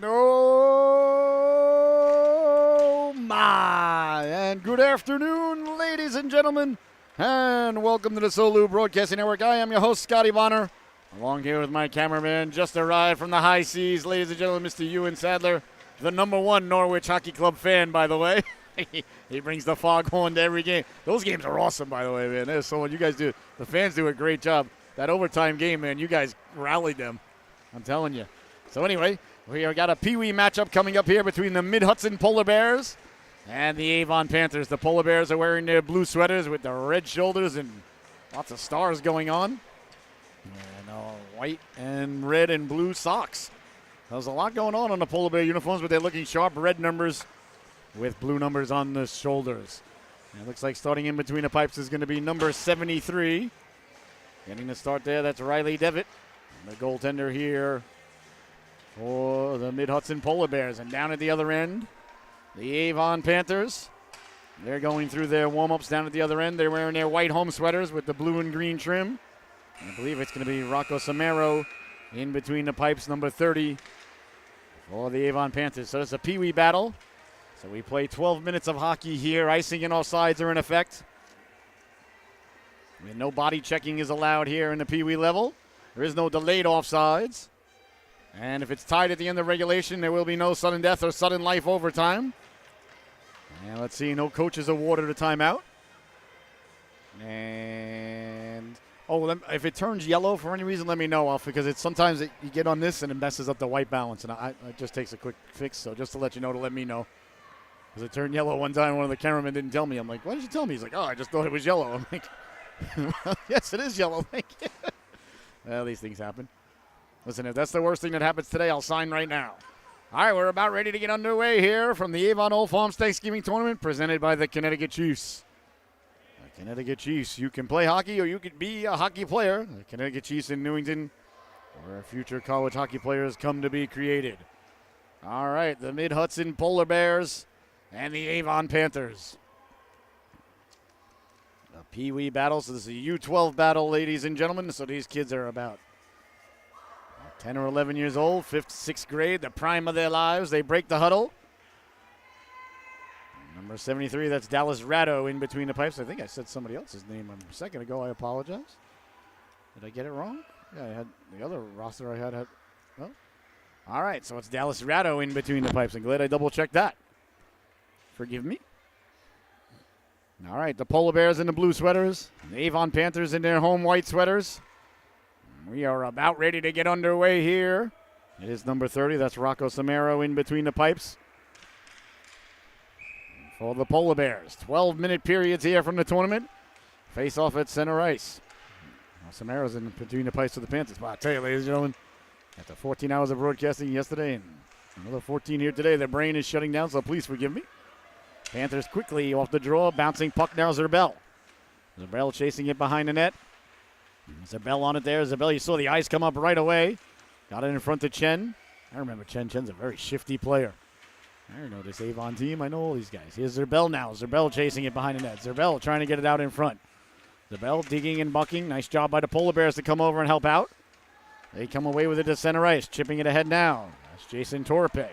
Oh my! And good afternoon, ladies and gentlemen, and welcome to the Solu Broadcasting Network. I am your host, Scotty Bonner, along here with my cameraman, just arrived from the high seas, ladies and gentlemen, Mr. Ewan Sadler, the #1 Norwich Hockey Club fan, by the way. He brings the foghorn to every game. Those games are awesome, by the way, man. There's so much you guys do. The fans do a great job. That overtime game, man, you guys rallied them. I'm telling you. So anyway, we have got a Pee-wee matchup coming up here between the Mid-Hudson Polar Bears and the Avon Panthers. The Polar Bears are wearing their blue sweaters with the red shoulders and lots of stars going on. And white and red and blue socks. There's a lot going on the Polar Bear uniforms, but they're looking sharp red numbers with blue numbers on the shoulders. And it looks like starting in between the pipes is going to be number 73. Getting the start there, that's Riley Devitt, the goaltender here for the Mid-Hudson Polar Bears. And down at the other end, the Avon Panthers. They're going through their warm-ups down at the other end. They're wearing their white home sweaters with the blue and green trim. And I believe it's going to be Rocco Samaro in between the pipes, number 30, for the Avon Panthers. So it's a Pee-wee battle. So we play 12 minutes of hockey here. Icing and offsides are in effect. And no body checking is allowed here in the Pee-wee level. There is no delayed offsides. And if it's tied at the end of regulation, there will be no sudden death or sudden life overtime. And let's see, no coaches awarded a timeout. And, if it turns yellow for any reason, let me know, because sometimes you get on this and it messes up the white balance. And it just takes a quick fix, so just to let you know, to let me know. Because it turned yellow one time, one of the cameramen didn't tell me. I'm like, why did you tell me? He's like, I just thought it was yellow. I'm like, well, yes, it is yellow. Thank you. Well, these things happen. Listen, if that's the worst thing that happens today, I'll sign right now. All right, we're about ready to get underway here from the Avon Old Farms Thanksgiving Tournament presented by the Connecticut Chiefs. The Connecticut Chiefs, you can play hockey or you could be a hockey player. The Connecticut Chiefs in Newington, where future college hockey players come to be created. All right, the Mid-Hudson Polar Bears and the Avon Panthers. A Pee-wee battle. So this is a U12 battle, ladies and gentlemen. So these kids are about 10 or 11 years old, 5th, 6th grade, the prime of their lives. They break the huddle. Number 73, that's Dallas Ratto in between the pipes. I think I said somebody else's name a second ago. I apologize. Did I get it wrong? Yeah, I had the other roster I had. Oh. All right, so it's Dallas Ratto in between the pipes. I'm glad I double-checked that. Forgive me. All right, the Polar Bears in the blue sweaters. The Avon Panthers in their home white sweaters. We are about ready to get underway here. It is number 30. That's Rocco Samaro in between the pipes for the Polar Bears. 12-minute periods here from the tournament. Face off at center ice. Samaro's in between the pipes for the Panthers. But I'll tell you, ladies and gentlemen, after 14 hours of broadcasting yesterday and another 14 here today, the brain is shutting down, so please forgive me. Panthers quickly off the draw, bouncing puck now, Zerbel. Zerbel chasing it behind the net. Zerbel on it there. Zerbel, you saw the eyes come up right away. Got it in front of Chen. I remember Chen. Chen's a very shifty player. I know this Avon team. I know all these guys. Here's Zerbel now. Zerbel chasing it behind the net. Zerbel trying to get it out in front. Zerbel digging and bucking. Nice job by the Polar Bears to come over and help out. They come away with it to center ice. Chipping it ahead now. That's Jason Torpe.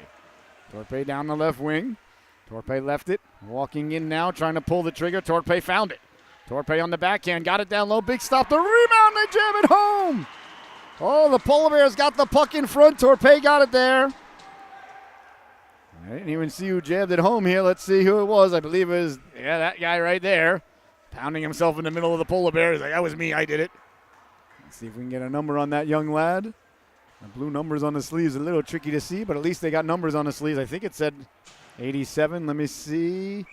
Torpe down the left wing. Torpe left it. Walking in now, trying to pull the trigger. Torpe found it. Torpe on the backhand. Got it down low. Big stop. The rebound. They jam it home. Oh, the Polar Bears got the puck in front. Torpe got it there. I didn't even see who jabbed it home here. Let's see who it was. I believe it was, that guy right there. Pounding himself in the middle of the Polar Bears. Like, that was me. I did it. Let's see if we can get a number on that young lad. The blue numbers on the sleeves are a little tricky to see, but at least they got numbers on the sleeves. I think it said 87. Let me see.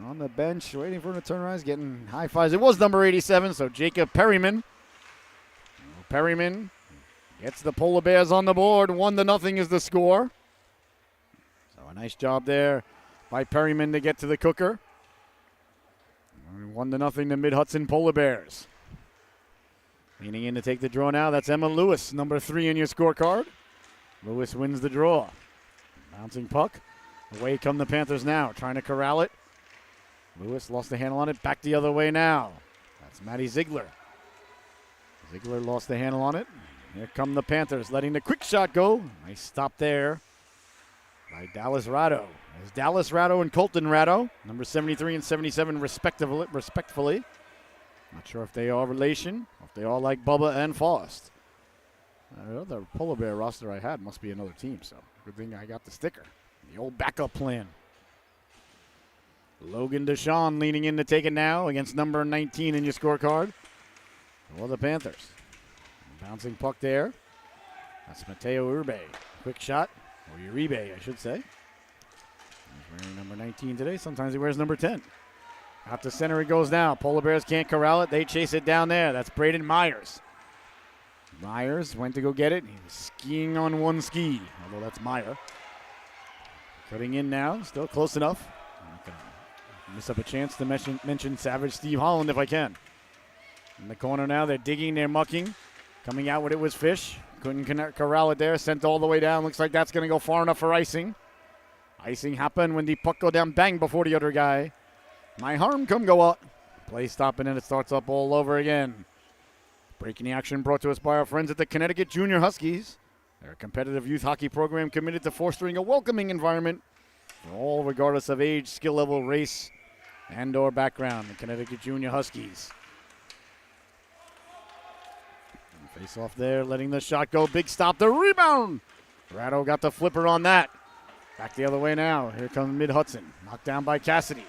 On the bench, waiting for him to turn around. He's getting high fives. It was number 87, so Jacob Perryman. Perryman gets the Polar Bears on the board. 1-0 is the score. So a nice job there by Perryman to get to the cooker. 1-0 the Mid-Hudson Polar Bears. Leaning in to take the draw now. That's Emma Lewis, number 3 in your scorecard. Lewis wins the draw. Bouncing puck. Away come the Panthers now, trying to corral it. Lewis lost the handle on it. Back the other way now. That's Maddie Ziegler. Ziegler lost the handle on it. Here come the Panthers, letting the quick shot go. Nice stop there by Dallas Ratto. There's Dallas Ratto and Colton Ratto, number 73 and 77 respectfully. Not sure if they are relation, or if they are like Bubba and Faust. The Polar Bear roster I had must be another team, so good thing I got the sticker. The old backup plan. Logan Deshawn leaning in to take it now against number 19 in your scorecard for the Panthers. Bouncing puck there. That's Mateo Uribe. Quick shot, or Uribe, I should say. He's wearing number 19 today. Sometimes he wears number 10. Out to center it goes now. Polar Bears can't corral it. They chase it down there. That's Braden Myers. Myers went to go get it. He was skiing on one ski, although that's Meyer. Cutting in now. Still close enough. I'm not going to miss up a chance to mention Savage Steve Holland if I can. In the corner now, they're digging, they're mucking. Coming out with it was Fish. Couldn't corral it there. Sent all the way down. Looks like that's going to go far enough for icing. Icing happened when the puck go down bang before the other guy. My harm come go out. Play stopping and it starts up all over again. Breaking the action brought to us by our friends at the Connecticut Junior Huskies. They're a competitive youth hockey program committed to fostering a welcoming environment for all regardless of age, skill level, race, and or background. The Connecticut Junior Huskies. Face off there, letting the shot go. Big stop, the rebound. Ratto got the flipper on that. Back the other way now. Here comes Mid-Hudson. Knocked down by Cassidy.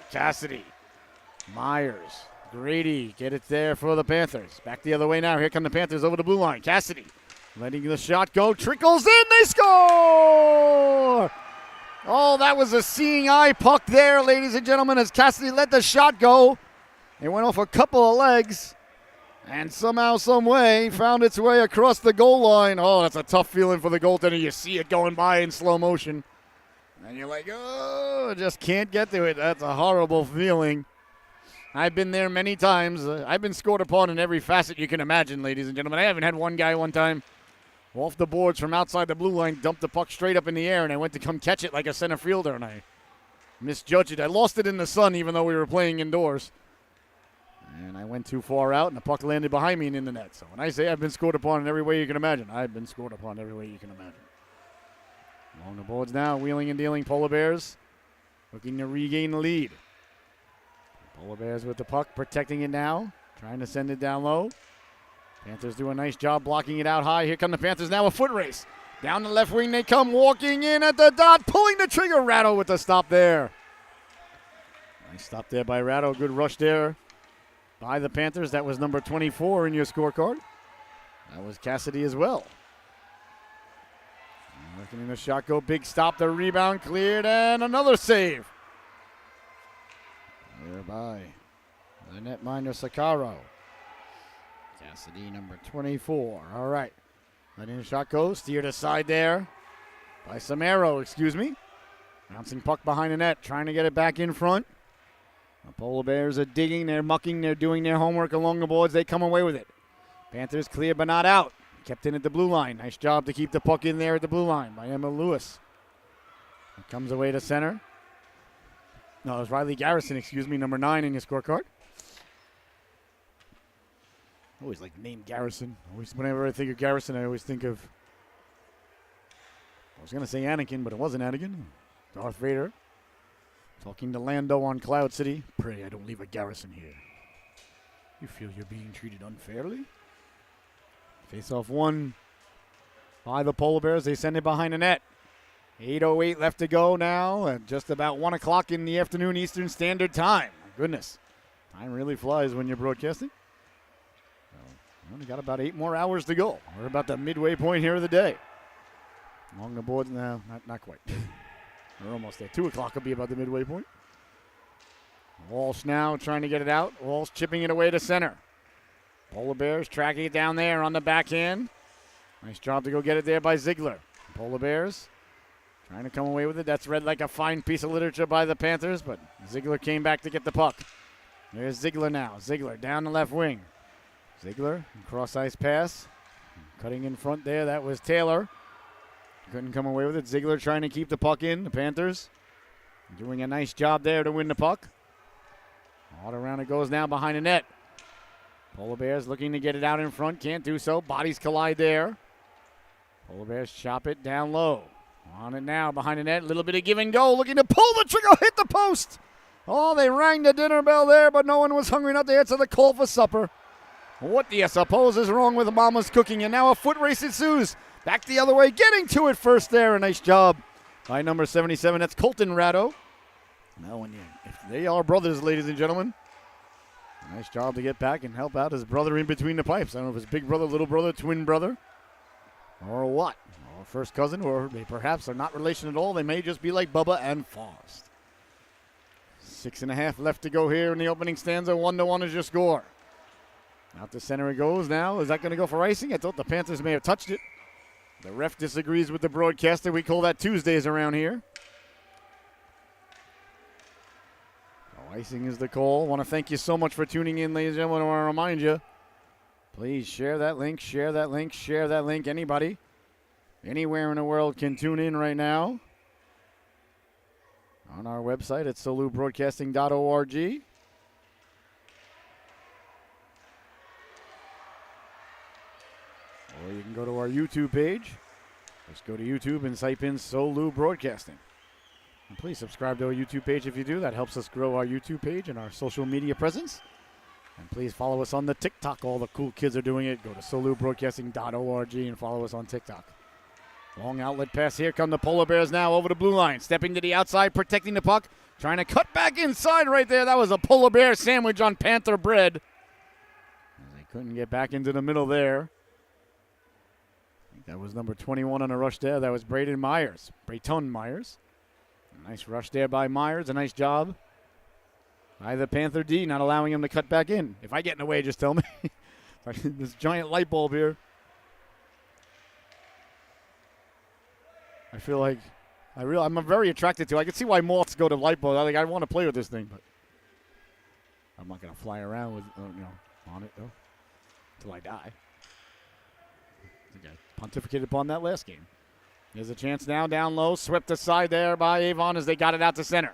Myers. Grady get it there for the Panthers. Back the other way now. Here come the Panthers over the blue line. Cassidy letting the shot go. Trickles in. They score! Oh, that was a seeing eye puck there, ladies and gentlemen, as Cassidy let the shot go. It went off a couple of legs. And somehow, some way, found its way across the goal line. Oh, that's a tough feeling for the goaltender. You see it going by in slow motion. And you're like, oh, just can't get to it. That's a horrible feeling. I've been there many times. I've been scored upon in every facet you can imagine, ladies and gentlemen. I haven't had one guy one time off the boards from outside the blue line, dumped the puck straight up in the air, and I went to come catch it like a center fielder, and I misjudged it. I lost it in the sun, even though we were playing indoors. And I went too far out, and the puck landed behind me and in the net. So when I say I've been scored upon in every way you can imagine, I've been scored upon every way you can imagine. Along the boards now, wheeling and dealing Polar Bears, looking to regain the lead. Polar Bears with the puck, protecting it now, trying to send it down low. Panthers do a nice job blocking it out high. Here come the Panthers now, a foot race. Down the left wing they come, walking in at the dot, pulling the trigger. Ratto with the stop there. Nice stop there by Ratto. Good rush there by the Panthers. That was number 24 in your scorecard. That was Cassidy as well. Looking in the shot go, big stop, the rebound cleared, and another save. There by the netminder Sakaro. Cassidy, number 24. All right. Letting the shot go, steered aside there by Samaro, Bouncing puck behind the net, trying to get it back in front. The Polar Bears are digging, they're mucking, they're doing their homework along the boards. They come away with it. Panthers clear but not out. Kept in at the blue line. Nice job to keep the puck in there at the blue line by Emma Lewis. It comes away to center. No, it was Riley Garrison, number 9 in your scorecard. I always like the name Garrison. Whenever I think of Garrison, I always think of, I was going to say Anakin, but it wasn't Anakin. Darth Vader. Talking to Lando on Cloud City. Pray I don't leave a Garrison here. You feel you're being treated unfairly? Face-off one by the Polar Bears. They send it behind the net. 8:08 left to go now, at just about 1 o'clock in the afternoon Eastern Standard Time. My goodness. Time really flies when you're broadcasting. We only got about 8 more hours to go. We're about the midway point here of the day. Along the boards now, not quite. We're almost there. 2 o'clock will be about the midway point. Walsh now trying to get it out. Walsh chipping it away to center. Polar Bears tracking it down there on the backhand. Nice job to go get it there by Ziegler. Polar Bears trying to come away with it. That's read like a fine piece of literature by the Panthers, but Ziegler came back to get the puck. There's Ziegler now. Ziegler down the left wing. Ziegler, cross-ice pass. Cutting in front there, that was Taylor. Couldn't come away with it. Ziegler trying to keep the puck in. The Panthers doing a nice job there to win the puck. All around it goes now behind the net. Polar Bears looking to get it out in front. Can't do so. Bodies collide there. Polar Bears chop it down low. On it now, behind the net, a little bit of give and go, looking to pull the trigger, hit the post. Oh, they rang the dinner bell there, but no one was hungry enough to answer the call for supper. What do you suppose is wrong with Mama's cooking? And now a foot race ensues. Back the other way, getting to it first there. A nice job by number 77. That's Colton Ratto. Now, if they are brothers, ladies and gentlemen. Nice job to get back and help out his brother in between the pipes. I don't know if it's big brother, little brother, twin brother, or what. Or first cousin, or they perhaps are not relation at all. They may just be like Bubba and Forrest. 6.5 left to go here in the opening stanza. 1-1 is your score. Out to center it goes now. Is that going to go for icing? I thought the Panthers may have touched it. The ref disagrees with the broadcaster. We call that Tuesdays around here. So icing is the call. Want to thank you so much for tuning in, ladies and gentlemen. I want to remind you, please share that link, share that link, share that link. Anybody, anywhere in the world can tune in right now. On our website at solubroadcasting.org. Or you can go to our YouTube page. Just go to YouTube and type in Solu Broadcasting. And please subscribe to our YouTube page if you do. That helps us grow our YouTube page and our social media presence. And please follow us on the TikTok. All the cool kids are doing it. Go to solubroadcasting.org and follow us on TikTok. Long outlet pass. Here come the Polar Bears now over the blue line. Stepping to the outside, protecting the puck. Trying to cut back inside right there. That was a Polar Bear sandwich on Panther bread. They couldn't get back into the middle there. I think that was number 21 on a rush there. That was Brayton Myers. A nice rush there by Myers. A nice job by the Panther D, not allowing him to cut back in. If I get in the way, just tell me. This giant light bulb here. I feel like I'm very attracted to it. I can see why moths go to light bulbs. I want to play with this thing, but I'm not going to fly around with on it, though, until I die. I think I pontificated upon that last game. There's a chance now down low. Swept aside there by Avon as they got it out to center.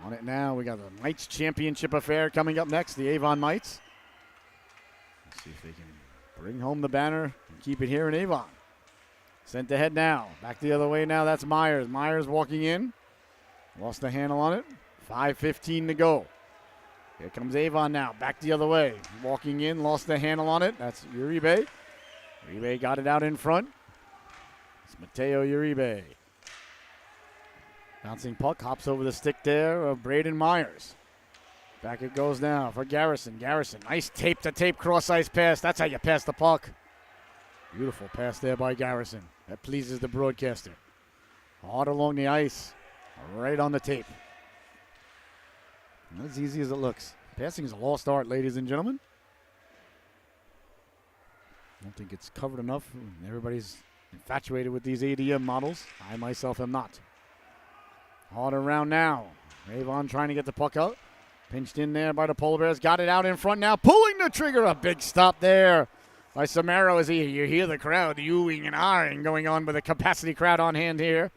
On it now. We got the Mites Championship affair coming up next, the Avon Mites. Let's see if they can bring home the banner and keep it here in Avon. Sent ahead now. Back the other way now. That's Myers. Myers walking in. Lost the handle on it. 5:15 to go. Here comes Avon now. Back the other way. Walking in. Lost the handle on it. That's Uribe. Uribe got it out in front. It's Mateo Uribe. Bouncing puck. Hops over the stick there of Braden Myers. Back it goes now for Garrison. Garrison. Nice tape-to-tape cross-ice pass. That's how you pass the puck. Beautiful pass there by Garrison. That pleases the broadcaster. Hard along the ice. Right on the tape. Not as easy as it looks. Passing is a lost art, ladies and gentlemen. I don't think it's covered enough. Everybody's infatuated with these ADM models. I myself am not. Hard around now. Avon trying to get the puck out. Pinched in there by the Polar Bears. Got it out in front now. Pulling the trigger. A big stop there by Samaro as you hear the crowd oohing and ahhing going on with a capacity crowd on hand here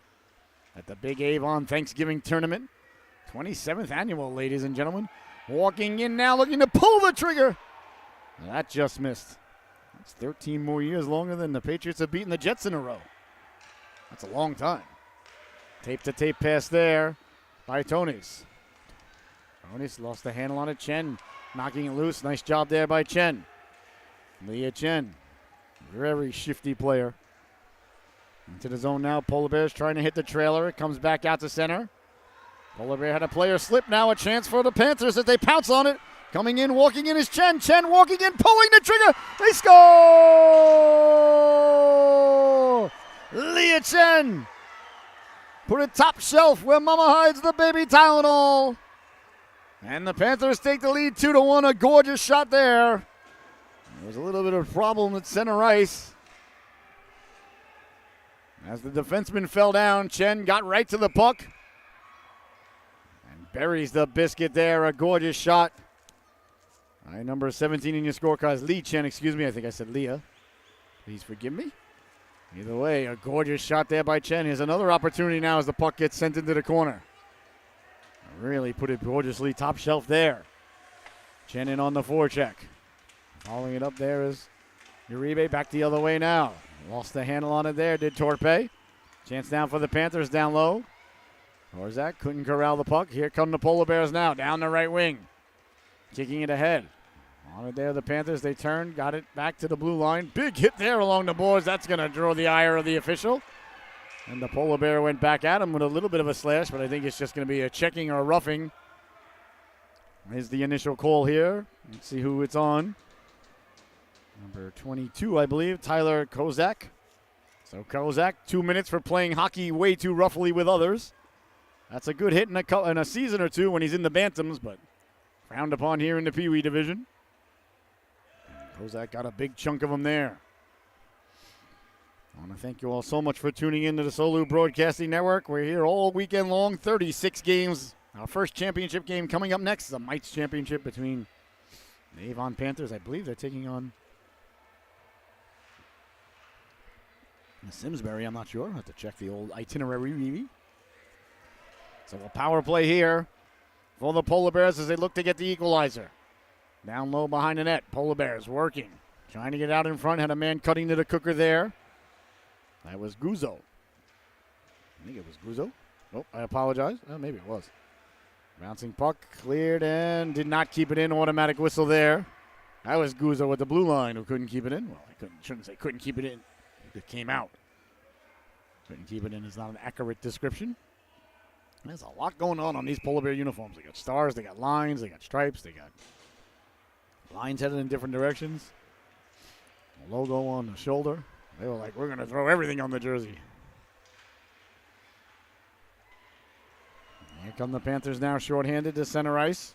at the big Avon Thanksgiving Tournament. 27th annual, ladies and gentlemen. Walking in now, looking to pull the trigger. That just missed. That's 13 more years longer than the Patriots have beaten the Jets in a row. That's a long time. Tape-to-tape pass there by Tonis. Tonis lost the handle on it. Chen knocking it loose. Nice job there by Chen. Leah Chen, very shifty player. Into the zone now. Polar Bears trying to hit the trailer. It comes back out to center. Polar Bear had a player slip now. A chance for the Panthers as they pounce on it. Coming in, walking in is Chen. Chen walking in, pulling the trigger. They score! Leah Chen put it top shelf where Mama hides the baby Tylenol. And the Panthers take the lead 2-1. A gorgeous shot there. There was a little bit of a problem at center ice. As the defenseman fell down, Chen got right to the puck. And buries the biscuit there. A gorgeous shot. Number 17 in your scorecards, Lee Chen, excuse me. I think I said Leah. Please forgive me. Either way, a gorgeous shot there by Chen. Here's another opportunity now as the puck gets sent into the corner. Really put it gorgeously top shelf there. Chen in on the forecheck. Following it up there is Uribe back the other way now. Lost the handle on it there, did Torpe. Chance now for the Panthers down low. Horzak couldn't corral the puck. Here come the Polar Bears now, down the right wing. Kicking it ahead. On it there, the Panthers, they turned, got it back to the blue line. Big hit there along the boards. That's going to draw the ire of the official. And the Polar Bear went back at him with a little bit of a slash, but I think it's just going to be a checking or a roughing. Is the initial call here. Let's see who it's on. Number 22, I believe, Tyler Kozak. So Kozak, 2 minutes for playing hockey way too roughly with others. That's a good hit in a season or two when he's in the Bantams, but frowned upon here in the Pee Wee division. Kozak got a big chunk of them there. I want to thank you all so much for tuning in to the Solu Broadcasting Network. We're here all weekend long, 36 games. Our first championship game coming up next is a Mites Championship between the Avon Panthers. I believe they're taking on the Simsbury. I'm not sure. I'll have to check the old itinerary. So a power play here for the Polar Bears as they look to get the equalizer. Down low behind the net. Polar Bears working. Trying to get out in front. Had a man cutting to the cooker there. That was Guzzo. I think it was Guzzo. Oh, I apologize. Oh, maybe it was. Bouncing puck. Cleared and did not keep it in. Automatic whistle there. That was Guzzo with the blue line who couldn't keep it in. Well, shouldn't say couldn't keep it in. It came out. Couldn't keep it in is not an accurate description. There's a lot going on these Polar Bear uniforms. They got stars, they got lines, they got stripes, they got lines headed in different directions. A logo on the shoulder. They were like, we're going to throw everything on the jersey. Here come the Panthers now shorthanded to center ice.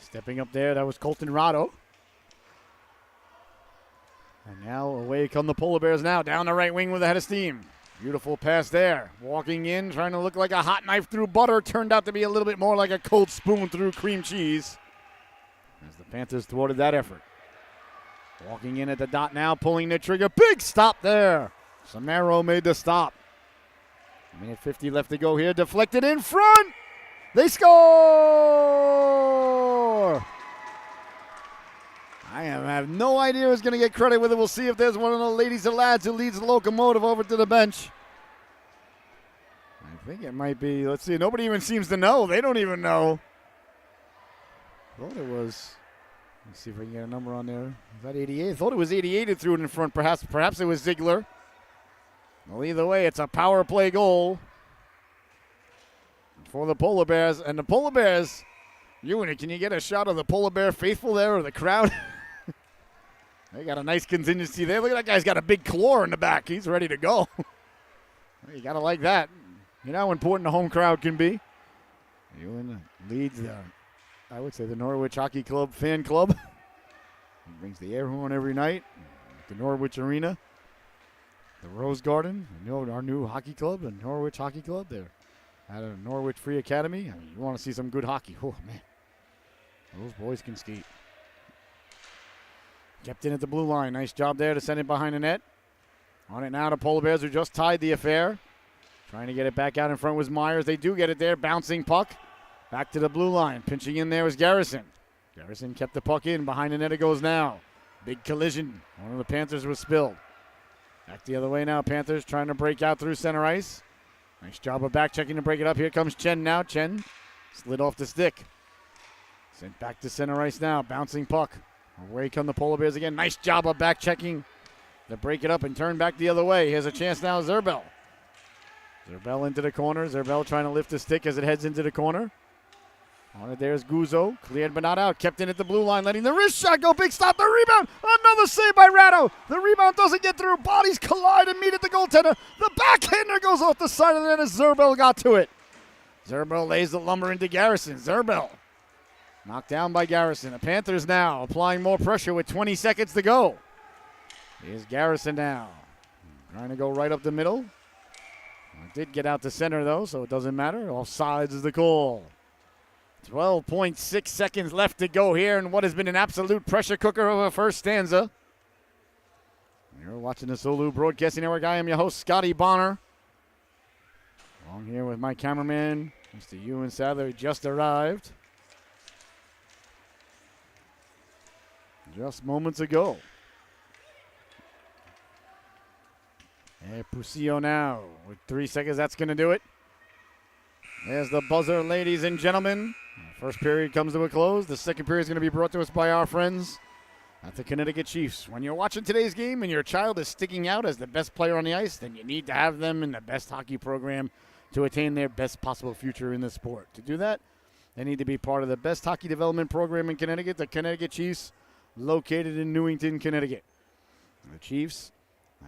Stepping up there, that was Colton Rado. And now away come the Polar Bears now, down the right wing with a head of steam. Beautiful pass there. Walking in, trying to look like a hot knife through butter. Turned out to be a little bit more like a cold spoon through cream cheese. As the Panthers thwarted that effort. Walking in at the dot now, pulling the trigger. Big stop there. Samaro made the stop. 1:50 left to go here. Deflected in front. They score! I have no idea who's going to get credit with it. We'll see if there's one of the ladies or lads who leads the locomotive over to the bench. I think it might be. Let's see. Nobody even seems to know. They don't even know. Thought it was. Let's see if we can get a number on there. Is that 88? I thought it was 88 who threw it in front. Perhaps it was Ziegler. Well, either way, it's a power play goal for the Polar Bears. And the Polar Bears, can you get a shot of the Polar Bear faithful there or the crowd? They got a nice contingency there. Look at that guy's got a big claw in the back. He's ready to go. You got to like that. You know how important the home crowd can be. Ewan leads I would say the Norwich Hockey Club fan club. He brings the air horn every night. The Norwich Arena. The Rose Garden. Our new hockey club, the Norwich Hockey Club. They're at a Norwich Free Academy. I mean, you want to see some good hockey. Oh, man. Those boys can skate. Kept in at the blue line. Nice job there to send it behind the net. On it now to Polar Bears who just tied the affair. Trying to get it back out in front was Myers. They do get it there. Bouncing puck. Back to the blue line. Pinching in there was Garrison. Garrison kept the puck in. Behind the net it goes now. Big collision. One of the Panthers was spilled. Back the other way now. Panthers trying to break out through center ice. Nice job of back checking to break it up. Here comes Chen now. Chen slid off the stick. Sent back to center ice now. Bouncing puck. Away come the Polar Bears again. Nice job of back checking to break it up and turn back the other way. Here's a chance now. Zerbel. Zerbel into the corner. Zerbel trying to lift the stick as it heads into the corner. On it there's Guzzo. Cleared but not out. Kept in at the blue line. Letting the wrist shot go. Big stop. The rebound. Another save by Ratto. The rebound doesn't get through. Bodies collide and meet at the goaltender. The backhander goes off the side of the net as Zerbel got to it. Zerbel lays the lumber into Garrison. Zerbel knocked down by Garrison. The Panthers now applying more pressure with 20 seconds to go. Here's Garrison now. Trying to go right up the middle. It did get out to center though, so it doesn't matter. Off sides is the call. 12.6 seconds left to go here in what has been an absolute pressure cooker of a first stanza. You're watching the Solu Broadcasting Network. I am your host, Scotty Bonner. Along here with my cameraman, Mr. Ewan Sadler, who just arrived. Just moments ago. And Pusillo now with 3 seconds. That's going to do it. There's the buzzer, ladies and gentlemen. First period comes to a close. The second period is going to be brought to us by our friends at the Connecticut Chiefs. When you're watching today's game and your child is sticking out as the best player on the ice, then you need to have them in the best hockey program to attain their best possible future in the sport. To do that, they need to be part of the best hockey development program in Connecticut, the Connecticut Chiefs, located in Newington, Connecticut. The Chiefs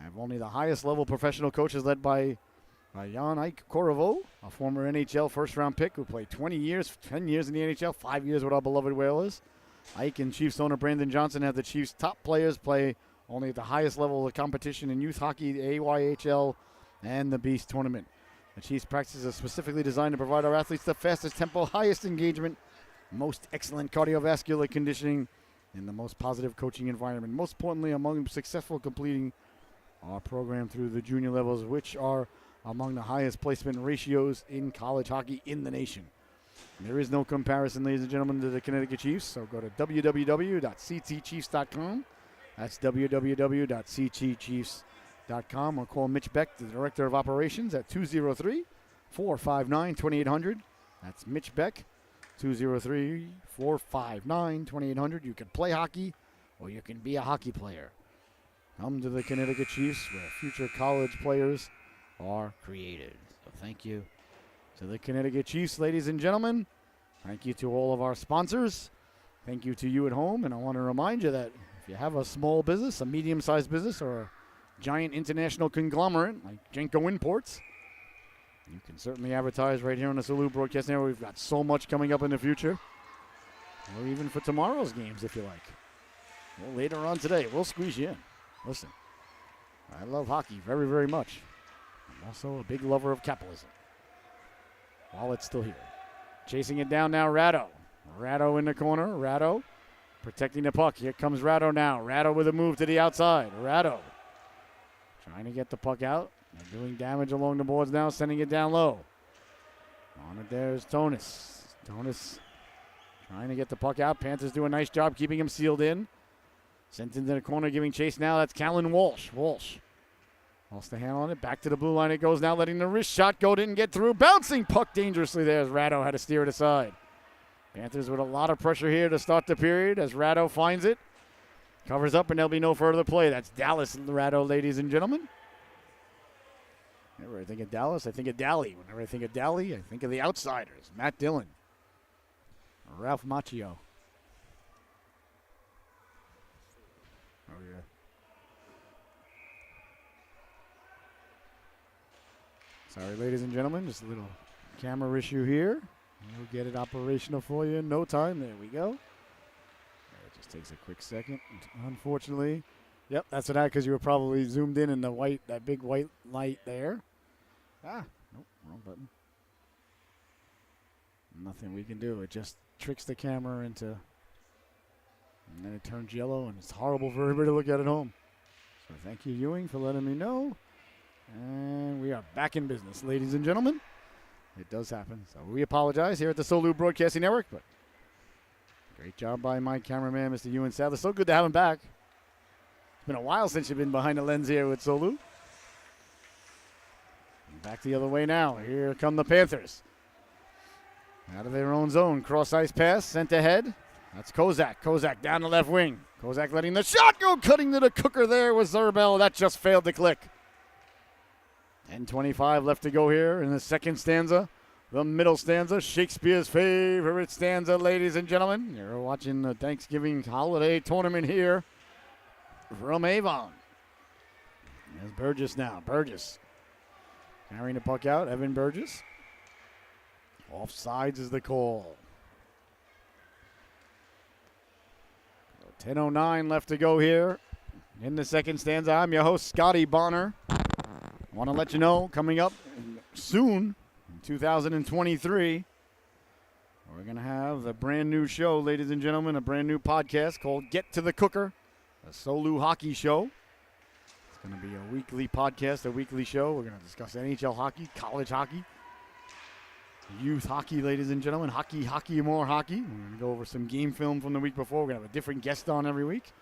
have only the highest level professional coaches led by Jan Ike Corriveau, a former NHL first-round pick who played 10 years in the NHL, 5 years with our beloved Whalers. Ike and Chiefs owner Brandon Johnson have the Chiefs' top players play only at the highest level of competition in youth hockey, the AYHL, and the Beast tournament. The Chiefs' practices are specifically designed to provide our athletes the fastest tempo, highest engagement, most excellent cardiovascular conditioning, and the most positive coaching environment. Most importantly, among successful completing our program through the junior levels, which are among the highest placement ratios in college hockey in the nation. There is no comparison, ladies and gentlemen, to the Connecticut Chiefs, so go to www.ctchiefs.com. That's www.ctchiefs.com, or call Mitch Beck, the Director of Operations, at 203-459-2800. That's Mitch Beck, 203-459-2800. You can play hockey or you can be a hockey player. Come to the Connecticut Chiefs where future college players are created. So thank you to the Connecticut Chiefs, ladies and gentlemen. Thank you to all of our sponsors. Thank you to you at home. And I want to remind you that if you have a small business, a medium-sized business, or a giant international conglomerate like Jenko Imports, you can certainly advertise right here on the Salute Broadcast Network. We've got so much coming up in the future, or even for tomorrow's games if you like. Well, later on today, we'll squeeze you in. Listen, I love hockey very, very much. I'm also a big lover of capitalism, while it's still here. Chasing it down now, Ratto. Ratto in the corner. Ratto protecting the puck. Here comes Ratto now. Ratto with a move to the outside. Ratto trying to get the puck out. They're doing damage along the boards now, sending it down low. On it there's Tonis. Tonis trying to get the puck out. Panthers do a nice job keeping him sealed in. Sent into the corner, giving chase now. That's Callan Walsh. Walsh lost the handle on it. Back to the blue line it goes now, letting the wrist shot go. Didn't get through. Bouncing puck dangerously there as Ratto had to steer it aside. Panthers with a lot of pressure here to start the period as Ratto finds it. Covers up, and there'll be no further play. That's Dallas Ratto, ladies and gentlemen. Whenever I think of Dallas, I think of Daly. Whenever I think of Daly, I think of the Outsiders. Matt Dillon. Ralph Macchio. Oh, yeah. Sorry, ladies and gentlemen, just a little camera issue here. We'll get it operational for you in no time. There we go. It just takes a quick second, unfortunately. Yep, that's what because you were probably zoomed in the white, that big white light there. Nope, wrong button. Nothing we can do. It just tricks the camera into, and then it turns yellow, and it's horrible for everybody to look at home. So thank you, Ewing, for letting me know. And we are back in business, ladies and gentlemen. It does happen. So we apologize here at the Solu Broadcasting Network, but great job by my cameraman, Mr. Ewan Sadler. So good to have him back. It's been a while since you've been behind the lens here with Solu. And back the other way now. Here come the Panthers. Out of their own zone. Cross ice pass, sent ahead. That's Kozak. Kozak down the left wing. Kozak letting the shot go, cutting to the cooker there with Zerbel. That just failed to click. 10:25 left to go here in the second stanza. The middle stanza, Shakespeare's favorite stanza, ladies and gentlemen. You're watching the Thanksgiving holiday tournament here from Avon. There's Burgess now. Burgess carrying the puck out. Evan Burgess. Offsides is the call. 10:09 left to go here in the second stanza. I'm your host, Scotty Bonner. I want to let you know, coming up soon, in 2023, we're going to have a brand new show, ladies and gentlemen, a brand new podcast called Get to the Cooker, a Solu hockey show. It's going to be a weekly podcast, a weekly show. We're going to discuss NHL hockey, college hockey, youth hockey, ladies and gentlemen, hockey, more hockey. We're going to go over some game film from the week before. We're going to have a different guest on every week.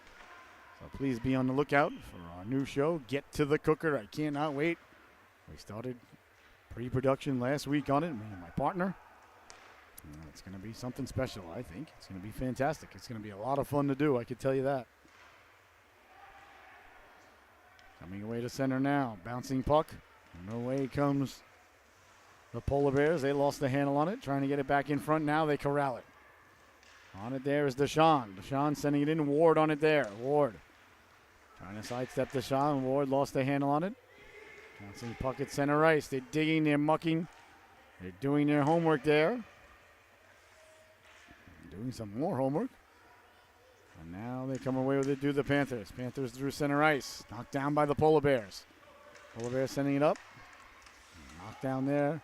So please be on the lookout for our new show, Get to the Cooker. I cannot wait. We started pre-production last week on it, me and my partner. It's going to be something special, I think. It's going to be fantastic. It's going to be a lot of fun to do, I can tell you that. Coming away to center now. Bouncing puck. And away comes the Polar Bears. They lost the handle on it. Trying to get it back in front now. They corral it. On it there is Deshaun. Deshaun sending it in. Ward on it there. Ward trying to sidestep Deshaun. Ward lost the handle on it. Bouncing puck at center ice. They're digging. They're mucking. They're doing their homework there. Doing some more homework. And now they come away with it, do the Panthers. Panthers through center ice. Knocked down by the Polar Bears. Polar Bears sending it up. Knocked down there.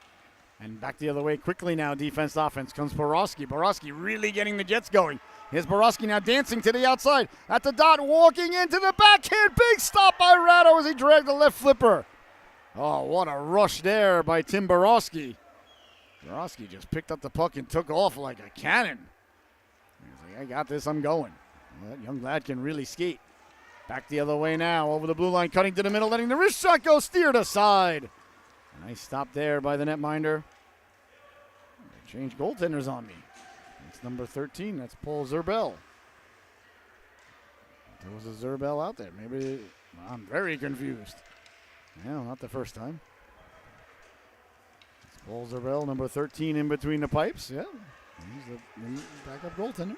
And back the other way quickly now. Defense, offense. Comes Borowski. Borowski really getting the Jets going. Here's Borowski now dancing to the outside. At the dot, walking into the backhand. Big stop by Ratto as he dragged the left flipper. Oh, what a rush there by Tim Borowski. Borowski just picked up the puck and took off like a cannon. He's like, I got this, I'm going. Well, that young lad can really skate. Back the other way now, over the blue line, cutting to the middle, letting the wrist shot go, steered aside. A nice stop there by the netminder. They changed goaltenders on me. It's number 13, that's Paul Zerbel. There was a Zerbel out there. Maybe, I'm very confused. No, not the first time. It's Paul Zerbel, number 13 in between the pipes. Yeah, he's the backup goaltender.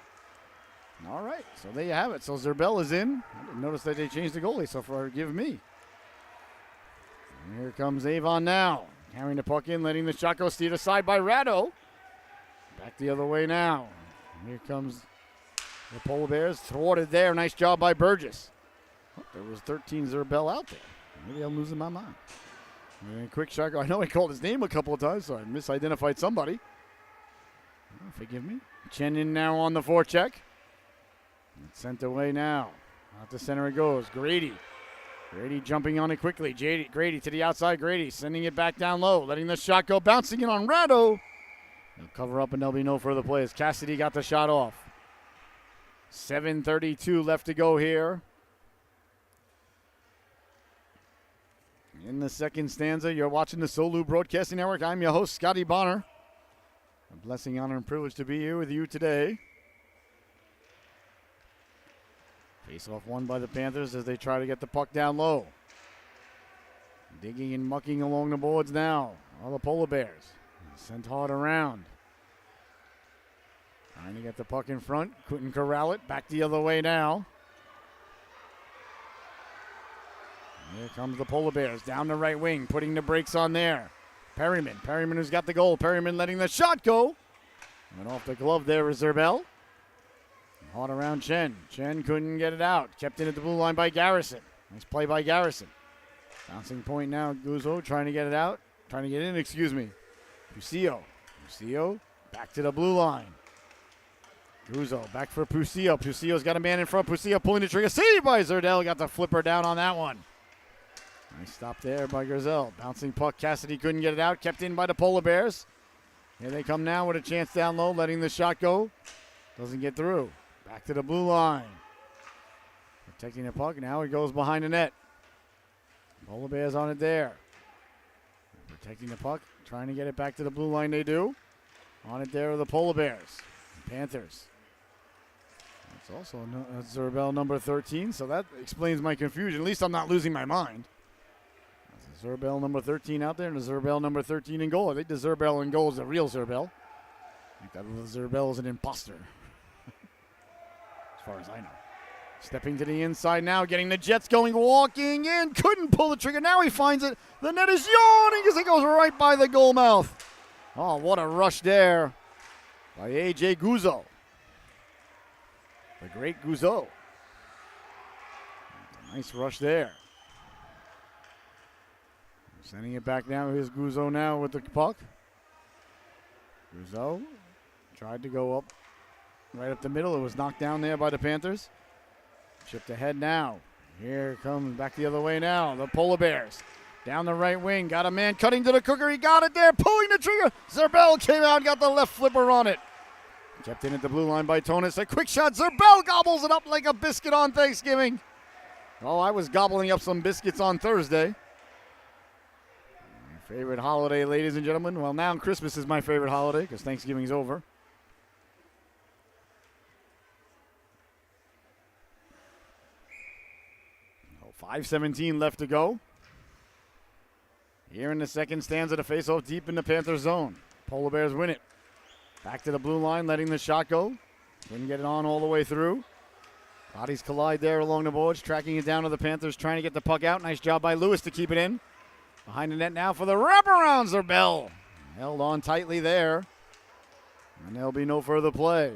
All right, so there you have it. So Zerbel is in. I didn't notice that they changed the goalie, so forgive me. And here comes Avon now. Carrying the puck in, letting the shot go steered aside by Ratto. Back the other way now. And here comes the Polar Bears. Thwarted there. Nice job by Burgess. Oh, there was 13 Zerbel out there. Maybe I'm losing my mind. And quick shot go. I know I called his name a couple of times, so I misidentified somebody. Oh, forgive me. Chen in now on the forecheck. It's sent away now. Out the center it goes. Grady. Grady jumping on it quickly. Grady to the outside. Grady sending it back down low. Letting the shot go. Bouncing it on Ratto. They'll cover up and there'll be no further plays. Cassidy got the shot off. 7:32 left to go here. In the second stanza, you're watching the Solu Broadcasting Network. I'm your host, Scotty Bonner. A blessing, honor, and privilege to be here with you today. Face-off won by the Panthers as they try to get the puck down low. Digging and mucking along the boards now. All the Polar Bears. Sent hard around. Trying to get the puck in front. Couldn't corral it. Back the other way now. Here comes the Polar Bears. Down the right wing. Putting the brakes on there. Perryman. Perryman who's got the goal. Perryman letting the shot go. Went off the glove there with Zerbel. Hard around Chen. Chen couldn't get it out. Kept in at the blue line by Garrison. Nice play by Garrison. Bouncing point now. Guzzo trying to get it out. Trying to get in, excuse me. Puccio. Puccio back to the blue line. Guzzo back for Puccio. Puccio's got a man in front. Puccio pulling the trigger. Save by Zerdell. Got the flipper down on that one. Nice stop there by Grisel. Bouncing puck. Cassidy couldn't get it out. Kept in by the Polar Bears. Here they come now with a chance down low. Letting the shot go. Doesn't get through. Back to the blue line. Protecting the puck. Now he goes behind the net. Polar Bears on it there. Protecting the puck. Trying to get it back to the blue line. They do. On it there are the Polar Bears. Panthers. That's also Zerbel number 13. So that explains my confusion. At least I'm not losing my mind. There's a Zerbel number 13 out there and a Zerbel number 13 in goal. I think the Zerbel in goal is the real Zerbel. I think that Zerbel is an imposter. As far as I know. Stepping to the inside now, getting the Jets going, walking in, couldn't pull the trigger. Now he finds it. The net is yawning as it goes right by the goal mouth. Oh, what a rush there by A.J. Guzzo. The great Guzzo. Nice rush there. Sending it back now. Here's Guzzo now with the puck. Guzzo tried to go up right up the middle. It was knocked down there by the Panthers. Chipped ahead now. Here comes back the other way now. The Polar Bears. Down the right wing. Got a man cutting to the cooker. He got it there. Pulling the trigger. Zerbel came out and got the left flipper on it. Kept in at the blue line by Tonis. A quick shot. Zerbel gobbles it up like a biscuit on Thanksgiving. Oh, I was gobbling up some biscuits on Thursday. My favorite holiday, ladies and gentlemen. Well, now Christmas is my favorite holiday because Thanksgiving's over. 5:17 left to go. Here in the second stanza, the faceoff deep in the Panthers zone. Polar Bears win it. Back to the blue line, letting the shot go. Didn't get it on all the way through. Bodies collide there along the boards, tracking it down to the Panthers, trying to get the puck out. Nice job by Lewis to keep it in. Behind the net now for the wraparound, Zerbel. Held on tightly there. And there'll be no further play.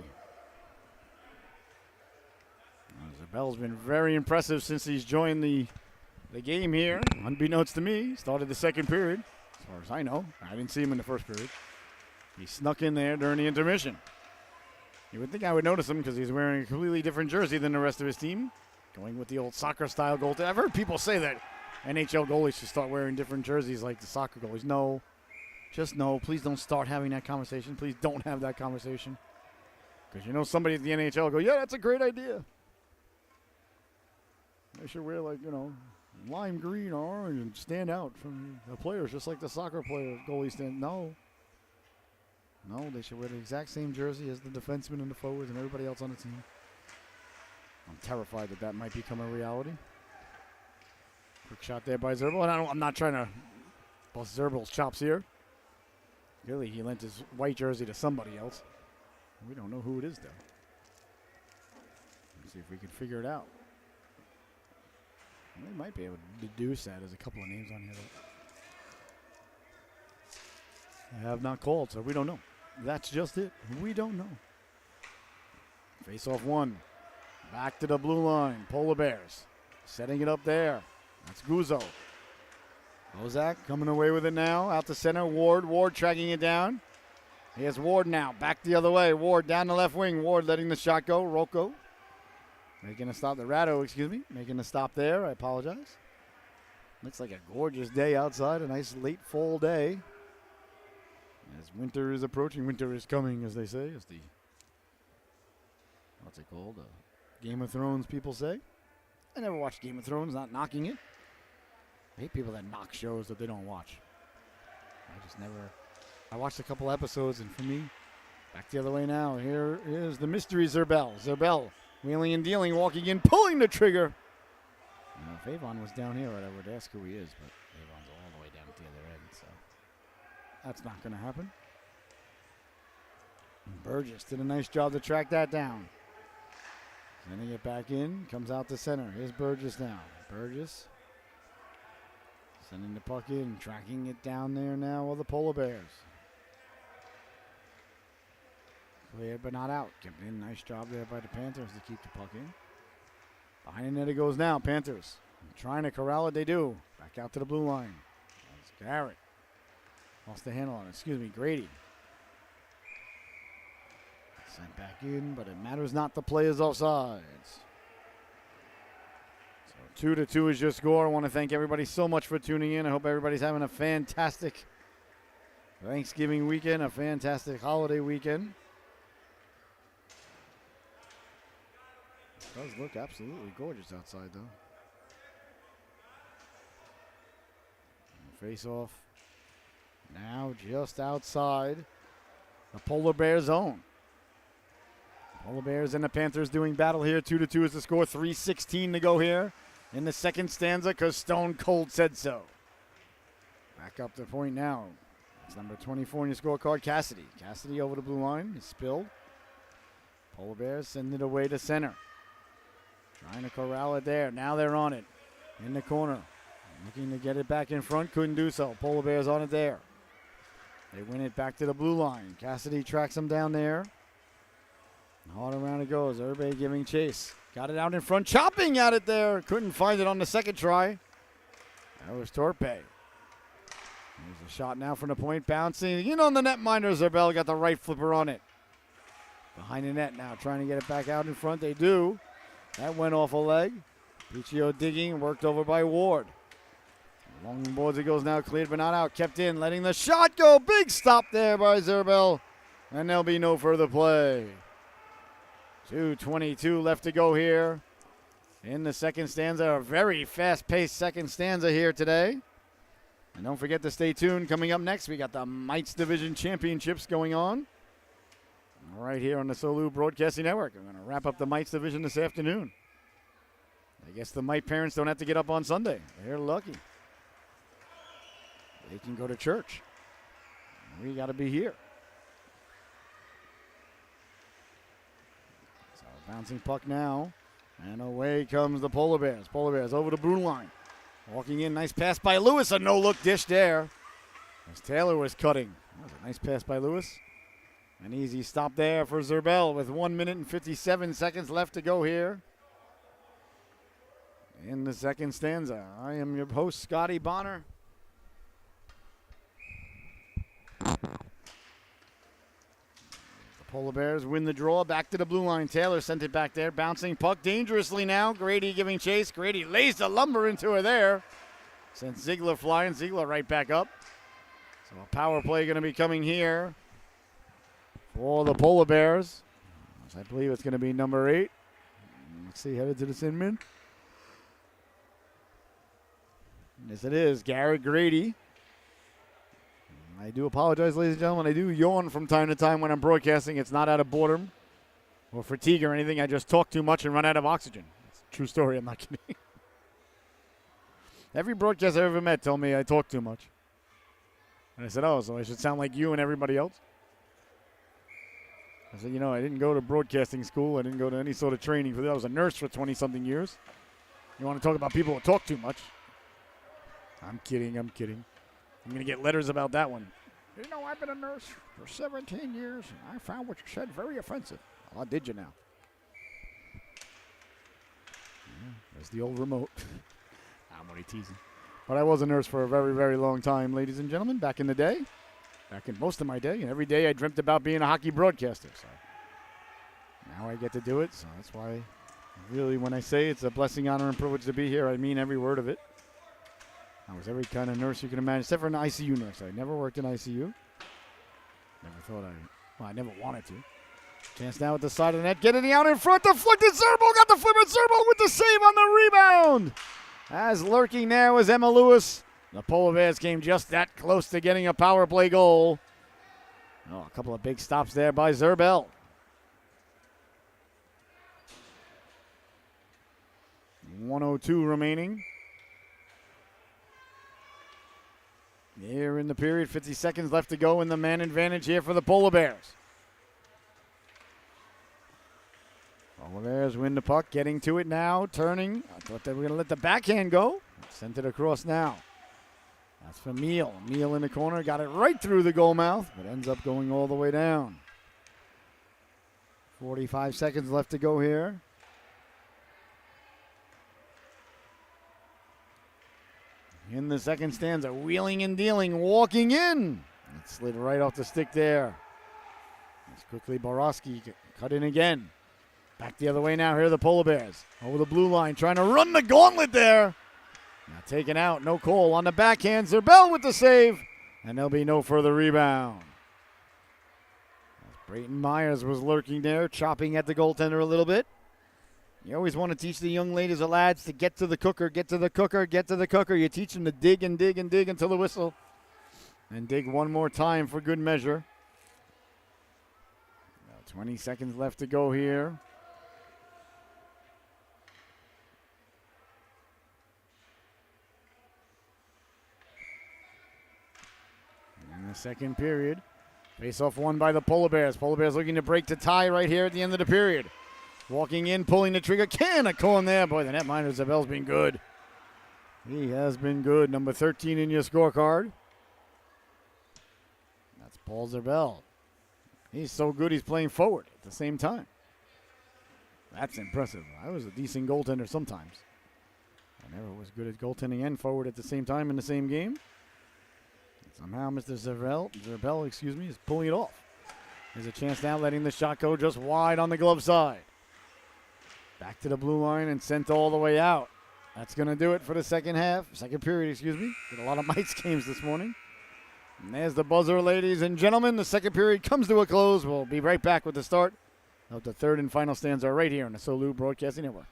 Zerbel's been very impressive since he's joined the game here. Unbeknownst to me, started the second period, as far as I know. I didn't see him in the first period. He snuck in there during the intermission. You would think I would notice him because he's wearing a completely different jersey than the rest of his team. Going with the old soccer-style goaltender. I've heard people say that NHL goalies should start wearing different jerseys like the soccer goalies. No. Just no. Please don't start having that conversation. Please don't have that conversation. Because you know somebody at the NHL will go, yeah, that's a great idea. They should wear, like, you know, lime green or orange and stand out from the players just like the soccer player goalie stand. No. No, they should wear the exact same jersey as the defensemen and the forwards and everybody else on the team. I'm terrified that might become a reality. Quick shot there by Zerbel. And I'm not trying to bust Zerbel's chops here. Really, he lent his white jersey to somebody else. We don't know who it is, though. Let's see if we can figure it out. We might be able to deduce that. There's a couple of names on here that I have not called, so we don't know. That's just it. We don't know. Face off one. Back to the blue line. Polar Bears setting it up there. That's Guzzo. Bozak coming away with it now. Out to center. Ward tracking it down. Here's Ward now. Back the other way. Ward down the left wing. Ward letting the shot go. Rocco making a stop. Making a stop there. I apologize. Looks like a gorgeous day outside. A nice late fall day. As winter is approaching, winter is coming, as they say, as the, what's it called? Game of Thrones people say. I never watched Game of Thrones, not knocking it. I hate people that knock shows that they don't watch. I watched a couple episodes, and for me, back the other way now. Here is the mystery Zerbel. Zerbel, wheeling and dealing, walking in, pulling the trigger. Now, if Avon was down here, I would ask who he is, but Avon's all the way down at the other end, so. That's not going to happen. Burgess did a nice job to track that down. Sending it back in. Comes out to center. Here's Burgess now. Burgess sending the puck in. Tracking it down there now with the Polar Bears. Cleared but not out. Kept in. Nice job there by the Panthers to keep the puck in. Behind the net it goes now. Panthers trying to corral it. They do. Back out to the blue line. That's Garrett. Lost the handle on it. Grady. Sent back in, but it matters not. The play is offsides. So 2-2 is your score. I want to thank everybody so much for tuning in. I hope everybody's having a fantastic Thanksgiving weekend, a fantastic holiday weekend. It does look absolutely gorgeous outside, though. Face off. Now just outside the Polar Bear zone. Polar Bears and the Panthers doing battle here. 2-2 is the score. 3:16 to go here in the second stanza because Stone Cold said so. Back up the point now. It's number 24 in your scorecard, Cassidy. Cassidy over the blue line. He's spilled. Polar Bears send it away to center. Trying to corral it there. Now they're on it in the corner. Looking to get it back in front. Couldn't do so. Polar Bears on it there. They win it back to the blue line. Cassidy tracks them down there. Hard around it goes. Urbe giving chase. Got it out in front. Chopping at it there. Couldn't find it on the second try. That was Torpe. There's a shot now from the point. Bouncing in on the netminder. Zerbel got the right flipper on it. Behind the net now. Trying to get it back out in front. They do. That went off a leg. Piccio digging. Worked over by Ward. Along the boards it goes now, cleared but not out, kept in, letting the shot go. Big stop there by Zerbel, and there'll be no further play. 2:22 left to go here in the second stanza. A very fast-paced second stanza here today. And don't forget to stay tuned. Coming up next, we got the Mites Division Championships going on right here on the Solu Broadcasting Network. I'm going to wrap up the Mites Division this afternoon. I guess the Mite parents don't have to get up on Sunday. They're lucky. They can go to church. We got to be here. So bouncing puck now. And away comes the Polar Bears. Polar Bears over the blue line. Walking in, nice pass by Lewis. A no-look dish there as Taylor was cutting. That was a nice pass by Lewis. An easy stop there for Zerbel with 1 minute and 57 seconds left to go here in the second stanza. I am your host, Scotty Bonner. The Polar Bears win the draw. Back to the blue line. Taylor sent it back there. Bouncing puck dangerously now. Grady giving chase. Grady lays the lumber into her there. Sent Ziegler flying. Ziegler right back up. So a power play going to be coming here for the Polar Bears. I believe it's going to be number 8. Let's see, headed to the sin min. Yes, it is. Garrett Grady. I do apologize, ladies and gentlemen. I do yawn from time to time when I'm broadcasting. It's not out of boredom or fatigue or anything. I just talk too much and run out of oxygen. It's a true story. I'm not kidding. Every broadcast I've ever met told me I talk too much. And I said, oh, so I should sound like you and everybody else? I said, you know, I didn't go to broadcasting school. I didn't go to any sort of training for that. I was a nurse for 20-something years. You want to talk about people who talk too much? I'm kidding. I'm going to get letters about that one. You know, I've been a nurse for 17 years, and I found what you said very offensive. Oh, did you now? Yeah, there's the old remote. I'm only teasing. But I was a nurse for a very, very long time, ladies and gentlemen, back in the day. Back in most of my day. And every day I dreamt about being a hockey broadcaster. So now I get to do it. So that's why, really, when I say it's a blessing, honor, and privilege to be here, I mean every word of it. I was every kind of nurse you can imagine, except for an ICU nurse. I never worked in ICU. I never wanted to. Chance now at the side of the net, getting out in front, deflected, Zerbel got the flip, and Zerbel with the save on the rebound. As lurking now is Emma Lewis. The Polar Bears came just that close to getting a power play goal. Oh, a couple of big stops there by Zerbel. .102 remaining. Here in the period, 50 seconds left to go in the man advantage here for the Polar Bears. Polar Bears win the puck, getting to it now, turning. I thought they were going to let the backhand go. Sent it across now. That's for Meal. Meal in the corner, got it right through the goal mouth, but ends up going all the way down. 45 seconds left to go here. In the second stanza, wheeling and dealing, walking in. It slid right off the stick there. As quickly Borowski cut in again. Back the other way now. Here are the Polar Bears. Over the blue line, trying to run the gauntlet there. Now taken out, no call on the backhand. Zerbel with the save, and there'll be no further rebound. As Brayton Myers was lurking there, chopping at the goaltender a little bit. You always want to teach the young ladies or lads to get to the cooker, get to the cooker, get to the cooker. You teach them to dig and dig and dig until the whistle. And dig one more time for good measure. Now 20 seconds left to go here. In the second period. Face-off won by the Polar Bears. Polar Bears looking to break the tie right here at the end of the period. Walking in, pulling the trigger. Can a call in there. Boy, the netminder Zerbel's been good. He has been good. Number 13 in your scorecard. That's Paul Zerbel. He's so good he's playing forward at the same time. That's impressive. I was a decent goaltender sometimes. I never was good at goaltending and forward at the same time in the same game. And somehow Mr. Zerbel, is pulling it off. There's a chance now, letting the shot go just wide on the glove side. Back to the blue line and sent all the way out. That's going to do it for the second period. Did a lot of Mites games this morning. And there's the buzzer, ladies and gentlemen. The second period comes to a close. We'll be right back with the start of the third and final stanza right here on the Solu Broadcasting Network.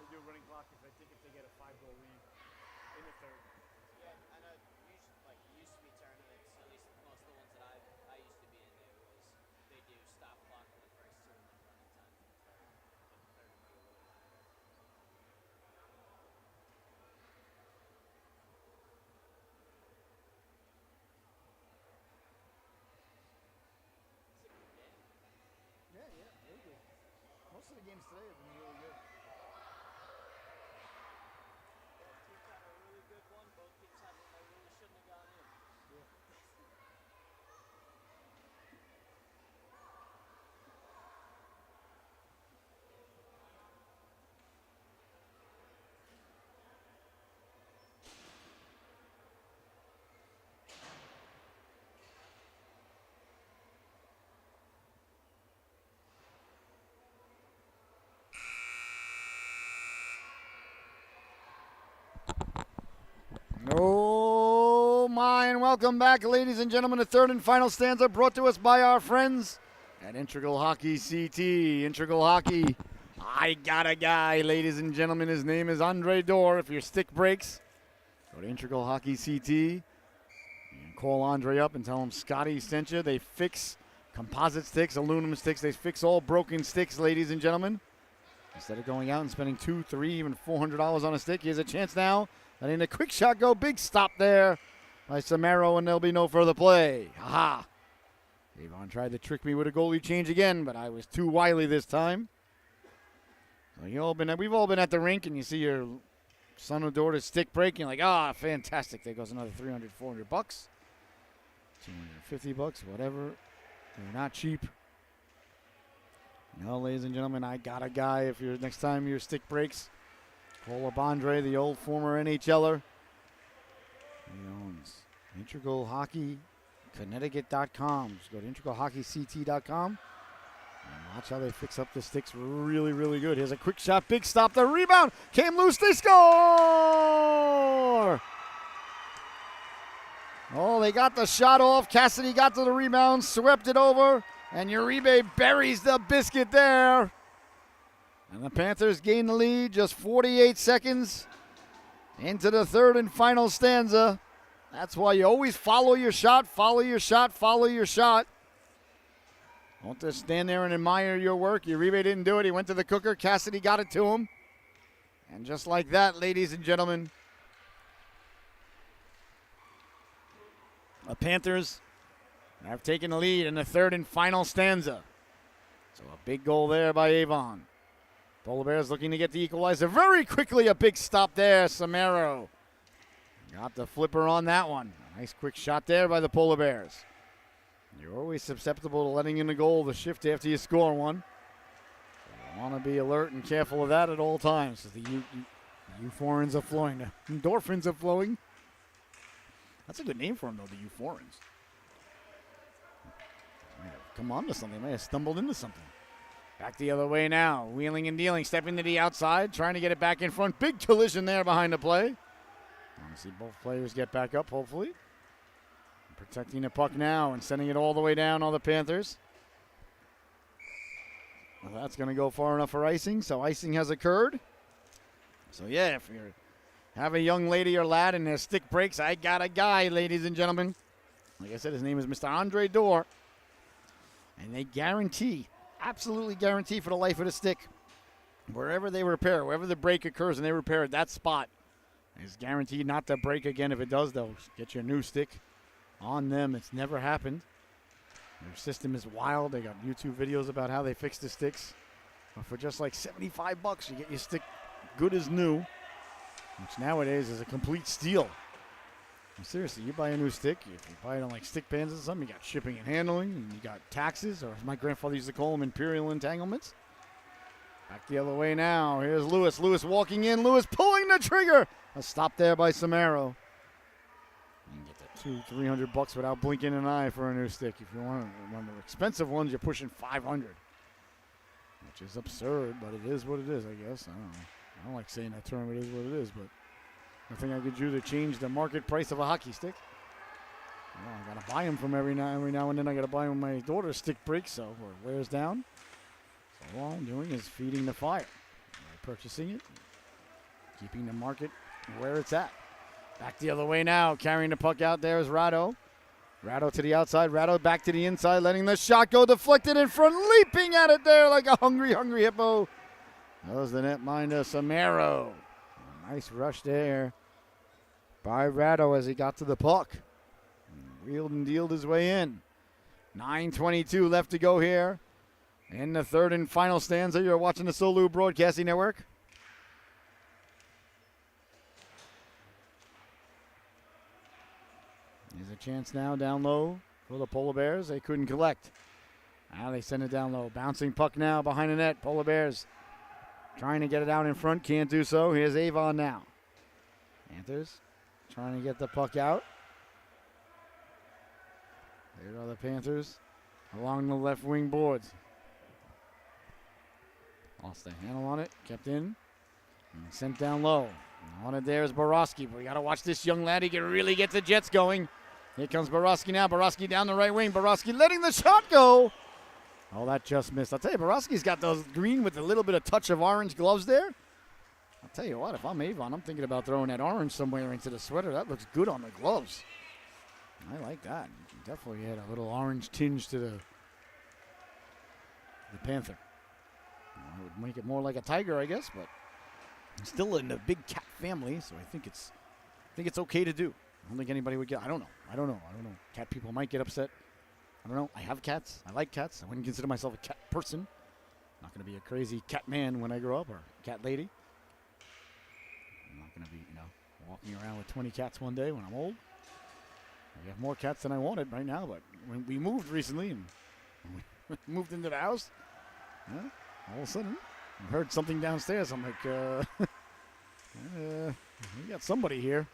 to do a running clock if they get a 5-goal lead in the third. Yeah, I know. Used to be tournaments. At least most of the ones that I used to be in, they do stop clock in the first two and then running time in the third. But the third would be a little longer. It's a good game. Yeah, very good. Most of the games today have been really good. Both teams had a really good one. Both teams had one that really shouldn't have gone in. Yeah. Oh my, and welcome back, ladies and gentlemen. The third and final stanza brought to us by our friends at Integral Hockey CT. Integral Hockey, I got a guy, ladies and gentlemen. His name is Andre Dorr. If your stick breaks, go to Integral Hockey CT and call Andre up and tell him Scotty sent you. They fix composite sticks, aluminum sticks. They fix all broken sticks, ladies and gentlemen. Instead of going out and spending $200, $300, even $400 on a stick, here's a chance now. Letting the quick shot go. Big stop there by Samaro, and there'll be no further play. Ha! Avon tried to trick me with a goalie change again, but I was too wily this time. So we've all been at the rink, and you see your son or daughter's stick break, and you're like, fantastic. There goes another $300, $400, $250, whatever. They're not cheap. No, ladies and gentlemen, I got a guy. If you're next time your stick breaks, call up Andre, the old former NHLer. He owns Integral Hockey, Connecticut.com. Just go to integralhockeyct.com and watch how they fix up the sticks really, really good. Here's a quick shot, big stop, the rebound came loose, they score! Oh, they got the shot off. Cassidy got to the rebound, swept it over, and Uribe buries the biscuit there. And the Panthers gain the lead, just 48 seconds into the third and final stanza. That's why you always follow your shot, follow your shot, follow your shot. Don't just stand there and admire your work. Uribe didn't do it. He went to the cooker. Cassidy got it to him. And just like that, ladies and gentlemen, the Panthers have taken the lead in the third and final stanza. So a big goal there by Avon. Polar Bears looking to get the equalizer very quickly. A big stop there. Samaro got the flipper on that one. A nice quick shot there by the Polar Bears. You're always susceptible to letting in a goal the shift after you score one. So you want to be alert and careful of that at all times. The euphorins are flowing. The endorphins are flowing. That's a good name for them, though, the euphorins. Might have come on to something. Might have stumbled into something. Back the other way now. Wheeling and dealing. Stepping to the outside. Trying to get it back in front. Big collision there behind the play. Want to see both players get back up, hopefully. Protecting the puck now and sending it all the way down on the Panthers. Well, that's going to go far enough for icing. So icing has occurred. So, yeah, if you have a young lady or lad and their stick breaks, I got a guy, ladies and gentlemen. Like I said, his name is Mr. Andre Dorr. And they guarantee, absolutely guarantee for the life of the stick, wherever they repair, wherever the break occurs and they repair it, that spot is guaranteed not to break again. If it does, they'll get you a new stick on them. It's never happened. Their system is wild. They got YouTube videos about how they fix the sticks. But for just like $75, you get your stick good as new, which nowadays is a complete steal. And seriously, you buy a new stick, if you buy it on like Stick Pans or something, you got shipping and handling, and you got taxes, or as my grandfather used to call them, imperial entanglements. Back the other way now. Here's Lewis. Lewis walking in. Lewis pulling the trigger. A stop there by Samaro. You can get that $200-$300 without blinking an eye for a new stick. If you want one of the expensive ones, you're pushing $500, which is absurd, but it is what it is, I guess. I don't know. I don't like saying that term. It is what it is, but nothing I could do to change the market price of a hockey stick. Well, I gotta buy them from every now and then. I gotta buy them when my daughter's stick breaks, so or wears down. So all I'm doing is feeding the fire. By purchasing it, keeping the market where it's at. Back the other way now. Carrying the puck out there is Rado. Rado to the outside. Rado back to the inside. Letting the shot go. Deflected in front. Leaping at it there like a hungry hippo. That was the netminder, Samaro. Nice rush there by Rado as he got to the puck. Wheeled and dealed his way in. 9:22 left to go here in the third and final stanza. You're watching the Solu Broadcasting Network. There's a chance now down low for the Polar Bears. They couldn't collect. Now they send it down low. Bouncing puck now behind the net. Polar Bears trying to get it out in front. Can't do so. Here's Avon now. Panthers trying to get the puck out. There are the Panthers along the left wing boards. Lost the handle on it. Kept in. And sent down low. On it there is Borowski. But we got to watch this young lad. He can really get the Jets going. Here comes Borowski now. Borowski down the right wing. Borowski letting the shot go. Oh, that just missed. I'll tell you, Borowski's got those green with a little bit of touch of orange gloves there. I'll tell you what, if I'm Avon, I'm thinking about throwing that orange somewhere into the sweater. That looks good on the gloves. I like that. Definitely had a little orange tinge to the Panther. I would make it more like a tiger, I guess, but still in the big cat family, so I think it's okay to do. I don't think anybody would get. I don't know. Cat people might get upset. I don't know. I have cats. I like cats. I wouldn't consider myself a cat person. I'm not going to be a crazy cat man when I grow up or cat lady. I'm not going to be, walking around with 20 cats one day when I'm old. I have more cats than I wanted right now, but when we moved recently and we moved into the house, all of a sudden I heard something downstairs. I'm like, we got somebody here.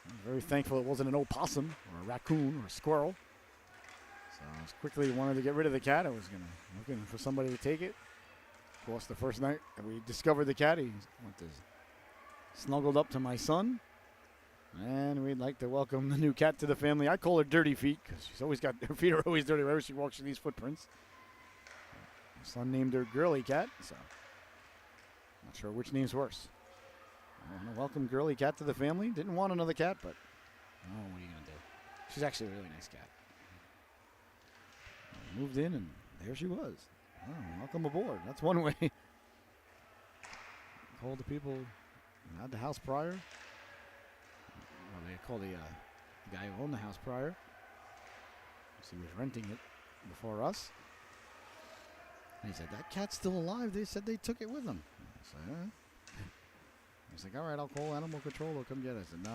I'm very thankful it wasn't an opossum or a raccoon or a squirrel. So I was quickly wanted to get rid of the cat. I was looking for somebody to take it. Of course, the first night that we discovered the cat, he snuggled up to my son. And we'd like to welcome the new cat to the family. I call her Dirty Feet because her feet are always dirty wherever she walks through these footprints. My son named her Girly Cat, so I'm not sure which name's worse. I want to welcome Girly Cat to the family. Didn't want another cat, but what are you going to do? She's actually a really nice cat. I moved in, and there she was. Oh, welcome aboard. That's one way. Called the people who had the house prior. Well, they called the guy who owned the house prior. He was renting it before us. And he said, that cat's still alive. They said they took it with them. I said, He's like, all right, I'll call animal control. They'll come get it. I said, no.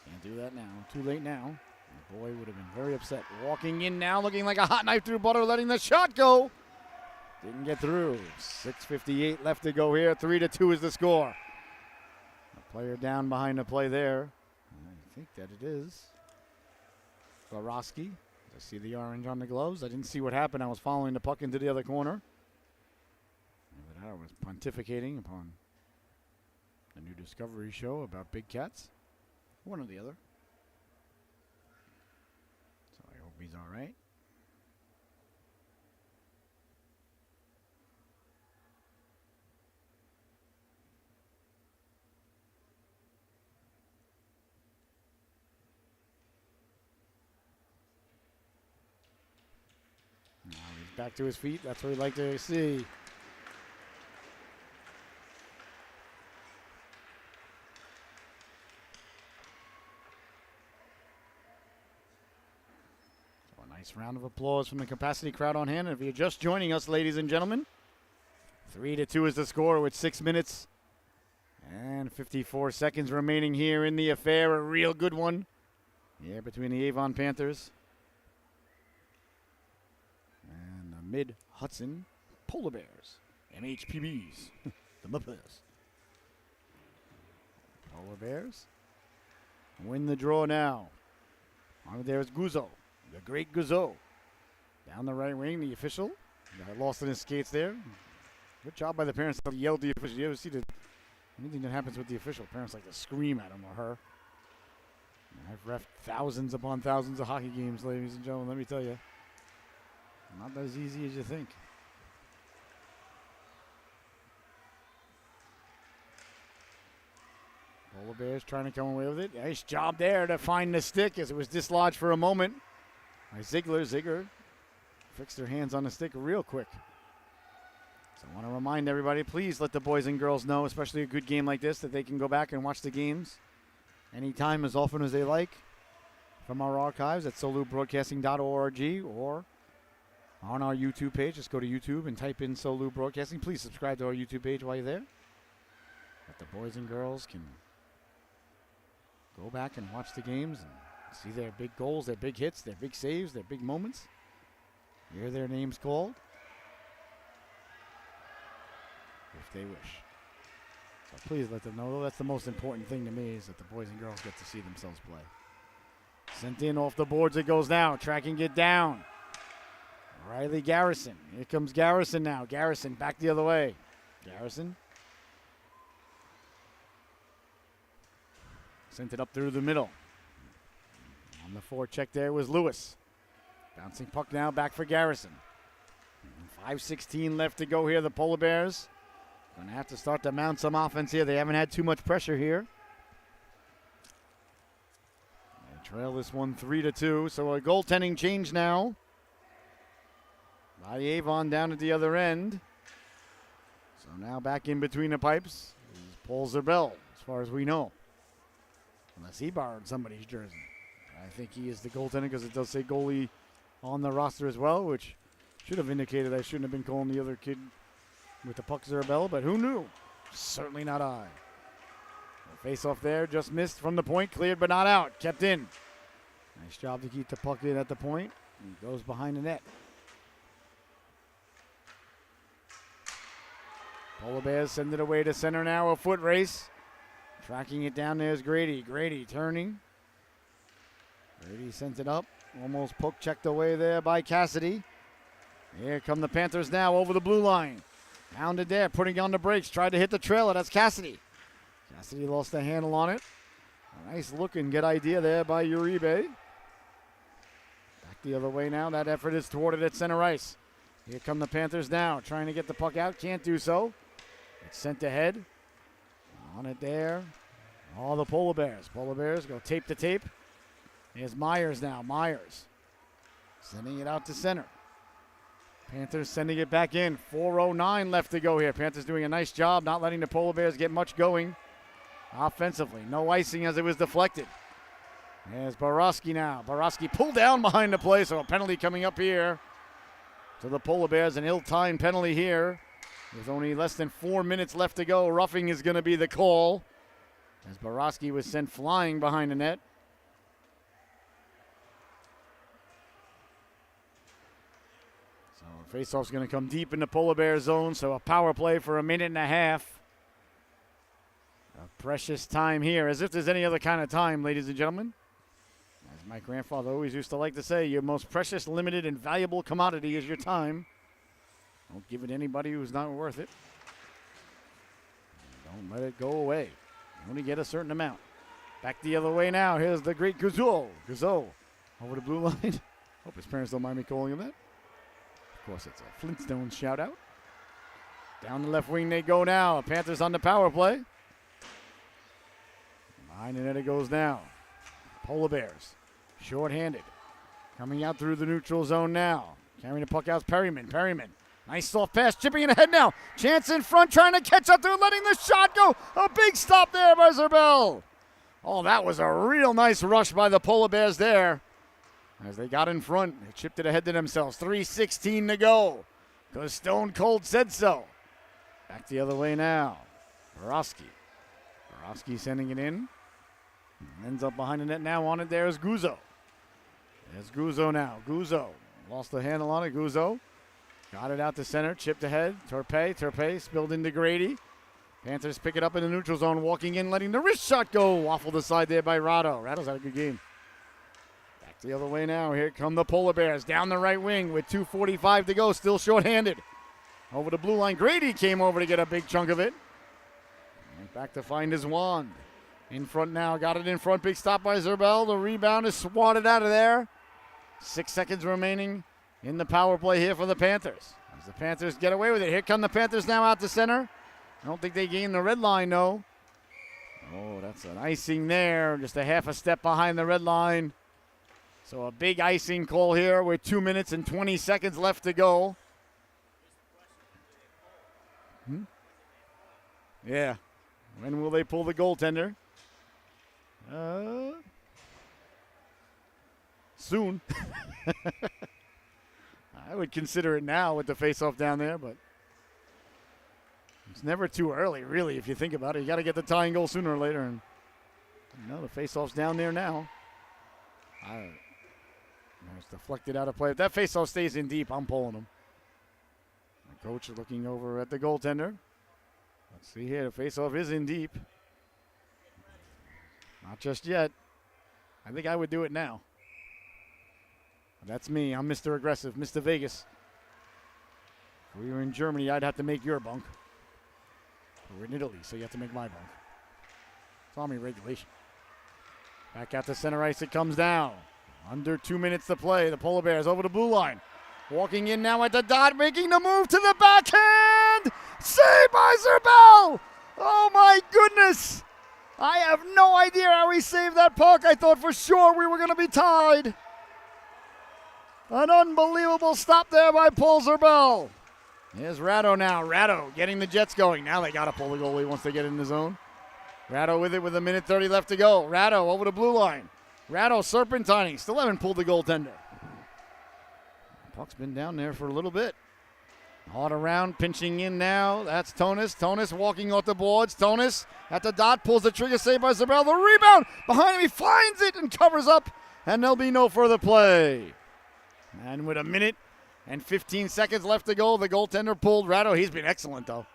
Can't do that now. Too late now. The boy would have been very upset. Walking in now, looking like a hot knife through butter, letting the shot go. Didn't get through. 6:58 left to go here. 3-2 is the score. A player down behind the play there. I think that it is Borowski. I see the orange on the gloves. I didn't see what happened. I was following the puck into the other corner. I was pontificating upon the new Discovery show about big cats. One or the other. So I hope he's all right. Now he's back to his feet. That's what we'd like to see. Nice round of applause from the capacity crowd on hand. And if you're just joining us, ladies and gentlemen, 3-2 is the score with 6 minutes and 54 seconds remaining here in the affair. A real good one. Yeah, between the Avon Panthers and the Mid-Hudson Polar Bears. MHPBs. The Muppets. Polar Bears win the draw now. On there's Guzzo. The great Guzzo. Down the right wing, the official. Got lost in his skates there. Good job by the parents to yell at the official. You ever see anything that happens with the official? Parents like to scream at him or her. And I've reffed thousands upon thousands of hockey games, ladies and gentlemen. Let me tell you. Not as easy as you think. Polar Bears trying to come away with it. Nice job there to find the stick as it was dislodged for a moment by Ziegler. Ziegler fixed their hands on the stick real quick. So I want to remind everybody, please let the boys and girls know, especially a good game like this, that they can go back and watch the games anytime, as often as they like, from our archives at solubroadcasting.org or on our YouTube page. Just go to YouTube and type in Solu Broadcasting. Please subscribe to our YouTube page while you're there. That the boys and girls can go back and watch the games and see their big goals, their big hits, their big saves, their big moments. Hear their names called, if they wish. So please let them know. That's the most important thing to me, is that the boys and girls get to see themselves play. Sent in off the boards it goes now. Tracking it down. Riley Garrison. Here comes Garrison now. Garrison back the other way. Garrison. Sent it up through the middle. On the forecheck there was Lewis. Bouncing puck now back for Garrison. 5:16 left to go here. The Polar Bears going to have to start to mount some offense here. They haven't had too much pressure here. They trail this one 3-2. So a goaltending change now by Avon down at the other end. So now back in between the pipes is Paul Zerbel, as far as we know. Unless he borrowed somebody's jersey. I think he is the goaltender, because it does say goalie on the roster as well, which should have indicated I shouldn't have been calling the other kid with the puck Zerbel, but who knew? Certainly not I. Face off there, just missed from the point, cleared but not out, kept in. Nice job to keep the puck in at the point, and goes behind the net. Polar Bears send it away to center now, a foot race. Tracking it down, there's Grady. Grady turning. Grady sends it up. Almost poke checked away there by Cassidy. Here come the Panthers now over the blue line. Pounded there, putting on the brakes. Tried to hit the trailer. That's Cassidy. Cassidy lost the handle on it. A nice looking good idea there by Uribe. Back the other way now. That effort is thwarted at center ice. Here come the Panthers now. Trying to get the puck out. Can't do so. It's sent ahead. On it there. All the Polar Bears. Polar Bears go tape to tape. Here's Myers now. Myers sending it out to center. Panthers sending it back in. 4:09 left to go here. Panthers doing a nice job not letting the Polar Bears get much going offensively. No icing as it was deflected. There's Borowski now. Borowski pulled down behind the play, so a penalty coming up here to the Polar Bears. An ill-timed penalty here. With only less than 4 minutes left to go, roughing is going to be the call, as Borowski was sent flying behind the net. So faceoff's going to come deep in the Polar Bear zone, so a power play for a minute and a half. A precious time here, as if there's any other kind of time, ladies and gentlemen. As my grandfather always used to like to say, your most precious, limited, and valuable commodity is your time. Don't give it to anybody who's not worth it. Don't let it go away. You only get a certain amount. Back the other way now. Here's the great Guzzo. Guzzo over the blue line. Hope his parents don't mind me calling him that. Of course, it's a Flintstones shout out. Down the left wing they go now. Panthers on the power play. Behind the net it goes now. Polar Bears. Short-handed. Coming out through the neutral zone now. Carrying the puck out. Perryman. Perryman. Nice soft pass, chipping it ahead now. Chance in front, trying to catch up to it, letting the shot go. A big stop there by Zerbel. Oh, that was a real nice rush by the Polar Bears there. As they got in front, they chipped it ahead to themselves. 3:16 to go, because Stone Cold said so. Back the other way now. Borowski. Borowski sending it in. Ends up behind the net now. On it there is Guzzo. There's Guzzo now. Guzzo lost the handle on it. Guzzo. Got it out to center, chipped ahead. Turpay spilled into Grady. Panthers pick it up in the neutral zone, walking in, letting the wrist shot go. Waffled aside there by Ratto. Ratto's had a good game. Back the other way now. Here come the Polar Bears down the right wing with 2:45 to go, still shorthanded. Over the blue line, Grady came over to get a big chunk of it. And back to find his wand. In front now, got it in front, big stop by Zerbel. The rebound is swatted out of there. 6 seconds remaining in the power play here for the Panthers. As the Panthers get away with it. Here come the Panthers now out to center. I don't think they gained the red line, though. Oh, that's an icing there. Just a half a step behind the red line. So a big icing call here with 2 minutes and 20 seconds left to go. Yeah. When will they pull the goaltender? Soon. I would consider it now with the face-off down there, but it's never too early, really, if you think about it. You got to get the tying goal sooner or later. And the face-off's down there now. It's deflected out of play. If that face-off stays in deep, I'm pulling him. The coach is looking over at the goaltender. Let's see here. The face-off is in deep. Not just yet. I think I would do it now. That's me. I'm Mr. Aggressive, Mr. Vegas. If we were in Germany, I'd have to make your bunk. We're in Italy, so you have to make my bunk. It's Army regulation. Back out to center ice, it comes down. Under 2 minutes to play. The Polar Bears over the blue line. Walking in now at the dot, making the move to the backhand. Saved by Zerbel. Oh, my goodness. I have no idea how he saved that puck. I thought for sure we were going to be tied. An unbelievable stop there by Paul Zerbel. Here's Ratto now. Ratto getting the Jets going. Now they got to pull the goalie once they get in the zone. Ratto with it with 1:30 left to go. Ratto over the blue line. Ratto serpentining. Still haven't pulled the goaltender. Puck's been down there for a little bit. Hard around, pinching in now. That's Tonis. Tonis walking off the boards. Tonis at the dot, pulls the trigger, saved by Zerbel. The rebound behind him. He finds it and covers up, and there'll be no further play. And with 1 minute and 15 seconds left to go, the goaltender pulled Ratto. He's been excellent, though.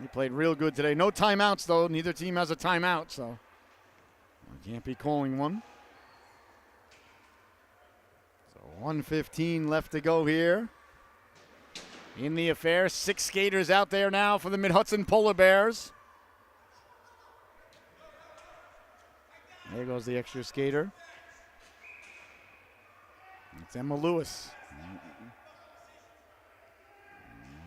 He played real good today. No timeouts, though. Neither team has a timeout, so I can't be calling one. So 1:15 left to go here in the affair. 6 skaters out there now for the Mid-Hudson Polar Bears. There goes the extra skater. It's Emma Lewis.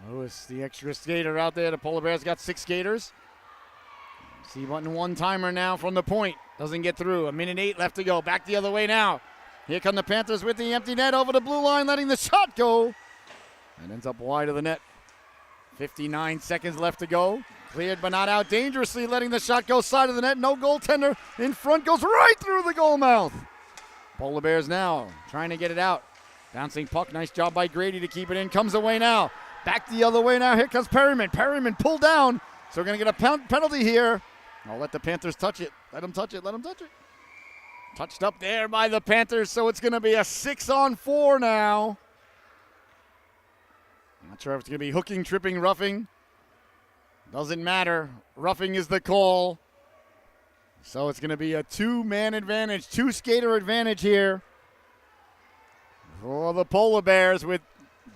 Lewis, the extra skater out there. The Polar Bears got 6 skaters. See button one-timer now from the point. Doesn't get through. 1:08 left to go. Back the other way now. Here come the Panthers with the empty net over the blue line, letting the shot go. And ends up wide of the net. 59 seconds left to go. Cleared but not out dangerously, letting the shot go side of the net. No goaltender in front, goes right through the goal mouth. Polar Bears now trying to get it out. Bouncing puck, nice job by Grady to keep it in. Comes away now. Back the other way now. Here comes Perryman. Perryman pulled down. So we're going to get a penalty here. I'll let the Panthers touch it. Let them touch it. Let them touch it. Touched up there by the Panthers, so it's going to be a 6-on-4 now. Not sure if it's going to be hooking, tripping, roughing. Doesn't matter. Roughing is the call. So it's going to be a 2-man advantage, 2-skater advantage here for the Polar Bears with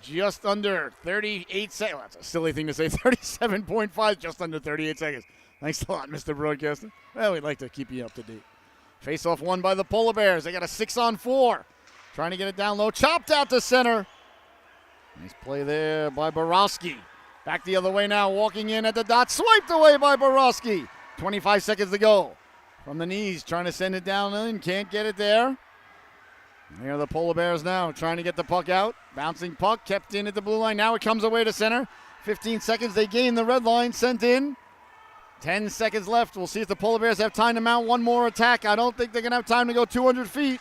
just under 38 seconds. Well, that's a silly thing to say. 37.5, just under 38 seconds. Thanks a lot, Mr. Broadcaster. Well, we'd like to keep you up to date. Face-off won by the Polar Bears. They got a 6-on-4. Trying to get it down low. Chopped out to center. Nice play there by Borowski. Back the other way now. Walking in at the dot. Swiped away by Borowski. 25 seconds to go. From the knees, trying to send it down in. Can't get it there. There are the Polar Bears now, trying to get the puck out. Bouncing puck, kept in at the blue line. Now it comes away to center. 15 seconds, they gain the red line, sent in. 10 seconds left. We'll see if the Polar Bears have time to mount one more attack. I don't think they're going to have time to go 200 feet.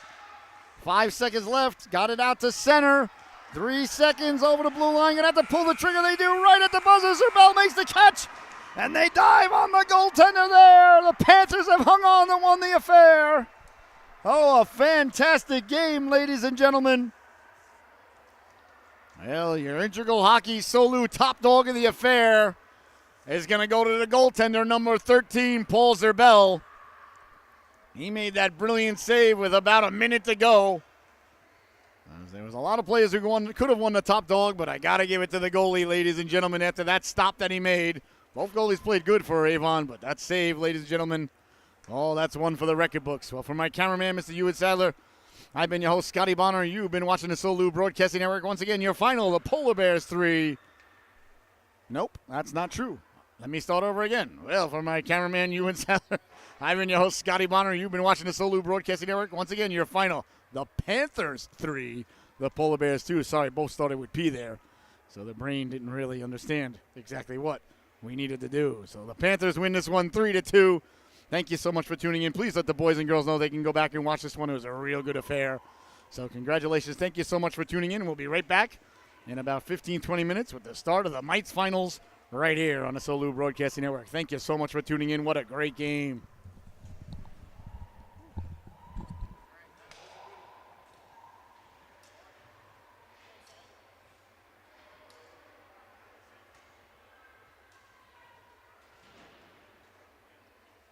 5 seconds left. Got it out to center. 3 seconds over the blue line. Going to have to pull the trigger. They do right at the buzzer. Zerbel makes the catch. And they dive on the goaltender there. The Panthers have hung on and won the affair. Oh, a fantastic game, ladies and gentlemen. Well, your Integral Hockey Solu top dog of the affair is going to go to the goaltender, number 13, Paul Zerbel. He made that brilliant save with about a minute to go. There was a lot of players who could have won the top dog, but I got to give it to the goalie, ladies and gentlemen, after that stop that he made. Both goalies played good for Avon, but that save, ladies and gentlemen, oh, that's one for the record books. Well, for my cameraman, Mr. Hewitt Sadler, I've been your host, Scotty Bonner. You've been watching the Solu Broadcasting Network. Once again, your final, the Polar Bears 3. Nope, that's not true. Let me start over again. Well, for my cameraman, Hewitt Sadler, I've been your host, Scotty Bonner. You've been watching the Solu Broadcasting Network. Once again, your final, the Panthers 3, the Polar Bears 2. Sorry, both started with P there. So the brain didn't really understand exactly what we needed to do. So the Panthers win this one 3-2. Thank you so much for tuning in. Please let the boys and girls know they can go back and watch this one. It was a real good affair. So congratulations. Thank you so much for tuning in. We'll be right back in about 15, 20 minutes with the start of the Mites Finals right here on the Solu Broadcasting Network. Thank you so much for tuning in. What a great game.